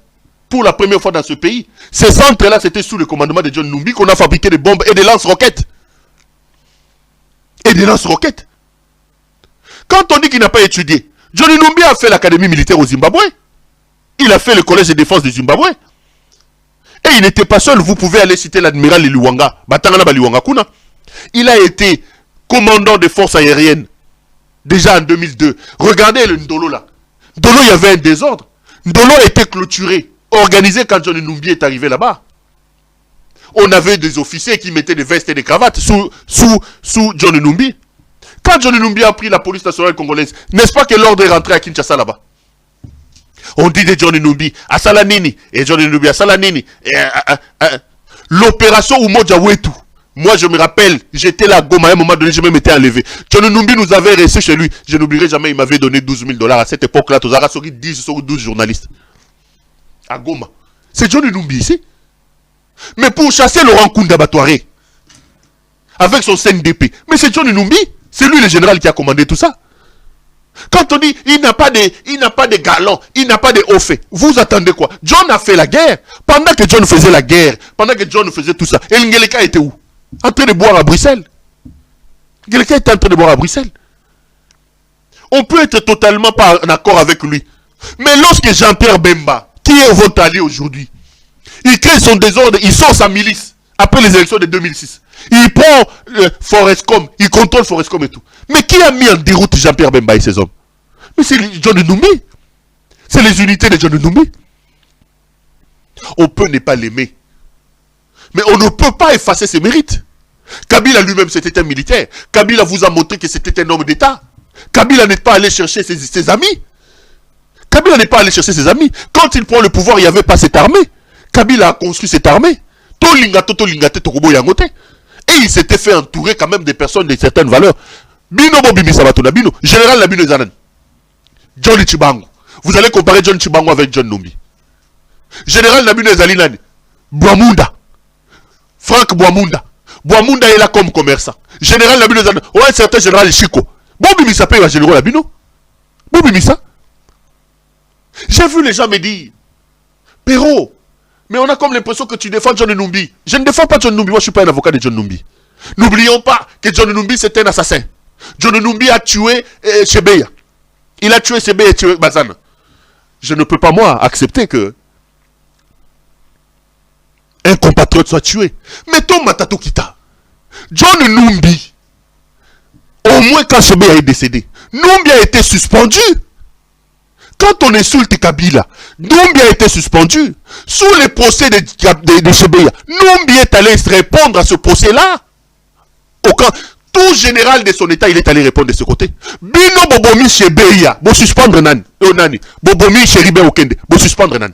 pour la première fois dans ce pays. Ces centres-là, c'était sous le commandement de John Numbi qu'on a fabriqué des bombes et des lance-roquettes. Quand on dit qu'il n'a pas étudié, John Numbi a fait l'académie militaire au Zimbabwe. Il a fait le collège de défense du Zimbabwe. Et il n'était pas seul. Vous pouvez aller citer l'admiral Luwanga. Il a été commandant des forces aériennes. Déjà en 2002. Regardez le Ndolo là. Ndolo, il y avait un désordre. Ndolo a été clôturé, organisé quand John Numbi est arrivé là-bas. On avait des officiers qui mettaient des vestes et des cravates sous John Numbi. Quand John Numbi a pris la police nationale congolaise, n'est-ce pas que l'ordre est rentré à Kinshasa là-bas? On dit de John Numbi à Salanini, et John Numbi à Salanini. L'opération Umoja Wetu. Moi, je me rappelle, j'étais là à Goma, à un moment donné, je me m'étais enlevé. John Numbi nous avait reçu chez lui. Je n'oublierai jamais, il m'avait donné $12 000 à cette époque-là. Tu as 10 ou 12 journalistes. À Goma. C'est John Numbi ici. Mais pour chasser Laurent Kunda Batouaré, avec son CNDP, mais c'est John Numbi. C'est lui le général qui a commandé tout ça. Quand on dit, il n'a pas de galons, il n'a pas de hauts faits, vous attendez quoi? John a fait la guerre. Pendant que John faisait la guerre, pendant que John faisait tout ça, et Ngeleka était où? En train de boire à Bruxelles. Ngeleka était en train de boire à Bruxelles. On peut être totalement pas en accord avec lui. Mais lorsque Jean-Pierre Bemba, qui est votre allié aujourd'hui, il crée son désordre, il sort sa milice, après les élections de 2006. Il prend Forescom, il contrôle Forescom et tout. Mais qui a mis en déroute Jean-Pierre Bemba et ses hommes? Mais c'est John Numbi. C'est les unités de John Numbi. On peut ne pas l'aimer. Mais on ne peut pas effacer ses mérites. Kabila lui-même, c'était un militaire. Kabila vous a montré que c'était un homme d'État. Kabila n'est pas allé chercher ses amis. Kabila n'est pas allé chercher ses amis. Quand il prend le pouvoir, il n'y avait pas cette armée. Kabila a construit cette armée. Et il s'était fait entourer quand même des personnes de certaines valeurs. Bino Bobimi Sabatona, Bino. Général Labino Zanan. John Chibango. Vous allez comparer John Chibango avec John Numbi. Général Nabino Zalinani. Boamunda. Franck Boamunda. Boamunda est là comme commerçant. Général Nabino Zanan. Ouais, un certain général Chico. Bobimi Sapé va général Labino. Bobimi ça. J'ai vu les gens me dire, Perrault, mais on a comme l'impression que tu défends John Numbi. Je ne défends pas John Numbi, moi je ne suis pas un avocat de John Numbi. N'oublions pas que John Numbi c'est un assassin. John Numbi a tué Chebeya. Il a tué Chebeya et tué Bazana. Je ne peux pas moi accepter que un compatriote soit tué. Mettons Matato Kita. John Numbi, au moins quand Chebeya est décédé, Numbi a été suspendu. Quand on insulte Kabila, Numbi a été suspendu. Sous les procès de Chebeya, Numbi est allé répondre à ce procès-là. Tout tout général de son état, il est allé répondre de ce côté. Bino bobomi chez Beya, bo suspendre nan, nani. Bobomi chez Ribe Okende, bo suspendre nan.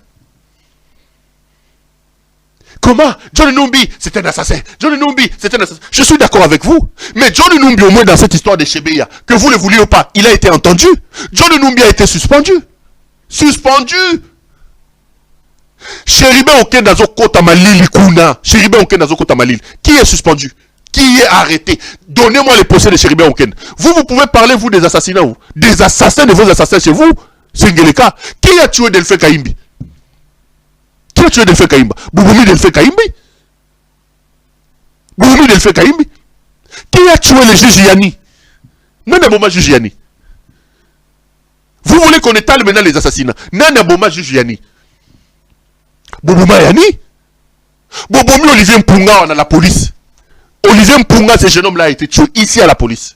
Comment? Johnny Numbi, c'est un assassin. Johnny Numbi, c'est un assassin. Je suis d'accord avec vous. Mais Johnny Numbi, au moins dans cette histoire de Chebeya, que vous le vouliez ou pas, il a été entendu. Johnny Numbi a été suspendu. Suspendu. Cheribe Okende Nazo Kota Malili Kuna. Cheribe Okende Nazo Kota Malili. Qui est suspendu? Qui est arrêté? Donnez-moi les procès de Cheribe Okende. Vous pouvez parler, vous, des assassinats, vous. Des assassins de vos assassins chez vous. C'est Ngeleka. Qui a tué Delphin Kaimbi? Qui a tué Delphin Kaimba? Bouboumi Delphin Kaimbi? Bouboumi Delphin Kaimbi? Qui a tué le juge Yani? Nana Boma juge Yani. Vous voulez qu'on étale maintenant les assassinats? Nana Boma juge Yani. Boubouma Yani? Bouboumi Olivier Mpunga, on a la police. Olivier Mpunga, ce jeune homme-là a été tué ici à la police.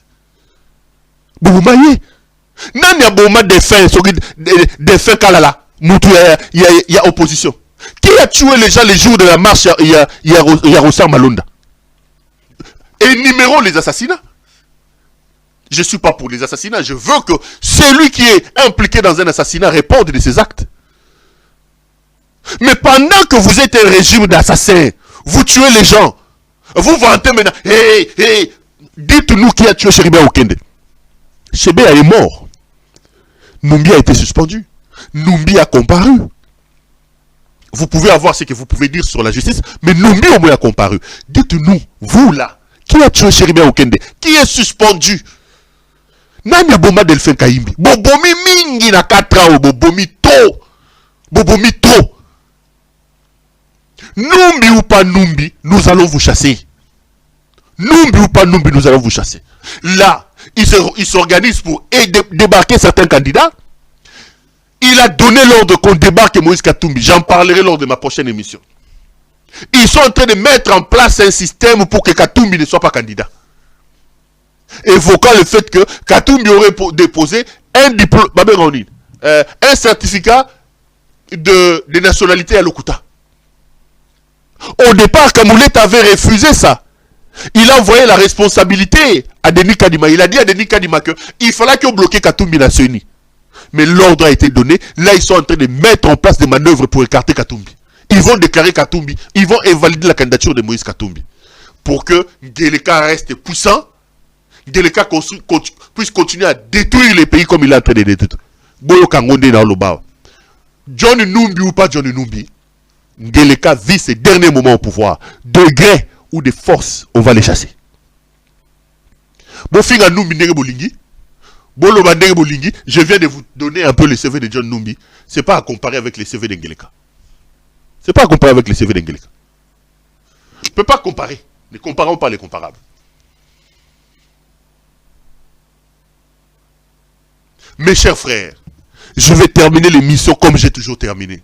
Boubouma Ye. Nana Boma Delphin Kalala. Moutou, il y a opposition. Qui a tué les gens les jours de la marche? Il y a Rossar Malonda. Énumérons les assassinats. Je ne suis pas pour les assassinats. Je veux que celui qui est impliqué dans un assassinat réponde de ses actes. Mais pendant que vous êtes un régime d'assassins, vous tuez les gens. Vous vantez maintenant. Hey, dites-nous qui a tué Cheribe Okende. Chebeya est mort. Numbi a été suspendu. Numbi a comparu. Vous pouvez avoir ce que vous pouvez dire sur la justice, mais Numbi au moins a comparu. Dites-nous, vous là, qui a tué Cheribe Okende? Qui est suspendu? Nani Boma Delphin Kaimbi. Bobomi mingi na 4 ans, bobomi to. Bobomi to. Numbi ou pas Numbi, nous allons vous chasser. Numbi ou pas Numbi, nous allons vous chasser. Là, ils s'organisent pour débarquer certains candidats. Il a donné l'ordre qu'on débarque Moïse Katumbi. J'en parlerai lors de ma prochaine émission. Ils sont en train de mettre en place un système pour que Katumbi ne soit pas candidat. Évoquant le fait que Katumbi aurait déposé un diplôme, un certificat de nationalité à Lokuta. Au départ, Kamoulet avait refusé ça. Il a envoyé la responsabilité à Denis Kadima. Il a dit à Denis Kadima qu'il fallait qu'il bloque Katumbi na Seni. Mais l'ordre a été donné. Là, ils sont en train de mettre en place des manœuvres pour écarter Katumbi. Ils vont déclarer Katumbi. Ils vont invalider la candidature de Moïse Katumbi. Pour que Ngeleka reste puissant. Ngeleka puisse continuer à détruire les pays comme il est en train de détruire. Bolo Kangonde dans le bas. Johnny Numbi ou pas Johnny Numbi, Ngeleka vit ses derniers moments au pouvoir. De gré ou de force, on va les chasser. Bofinga Numbi Ndege Bolingi. Je viens de vous donner un peu le CV de John Numbi. Ce n'est pas à comparer avec les CV d'Ngeleka. Ce n'est pas à comparer avec les CV d'Ngeleka. Je ne peux pas comparer. Ne comparons pas les comparables. Mes chers frères, je vais terminer l'émission comme j'ai toujours terminé.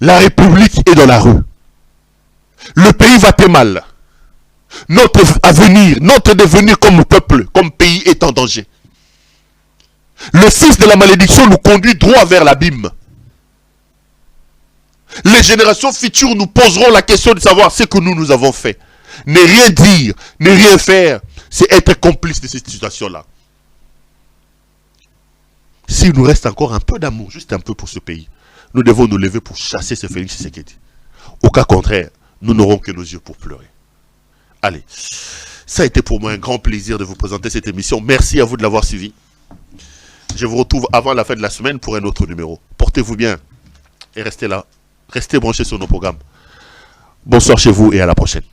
La République est dans la rue. Le pays va très mal. Notre avenir, notre devenir comme peuple, comme pays est en danger. Le fils de la malédiction nous conduit droit vers l'abîme. Les générations futures nous poseront la question de savoir ce que nous avons fait. Ne rien dire, ne rien faire, c'est être complice de cette situation-là. S'il nous reste encore un peu d'amour, juste un peu pour ce pays, nous devons nous lever pour chasser ce Félix Tshisekedi. Au cas contraire, nous n'aurons que nos yeux pour pleurer. Allez, ça a été pour moi un grand plaisir de vous présenter cette émission. Merci à vous de l'avoir suivi. Je vous retrouve avant la fin de la semaine pour un autre numéro. Portez-vous bien et restez là. Restez branchés sur nos programmes. Bonsoir chez vous et à la prochaine.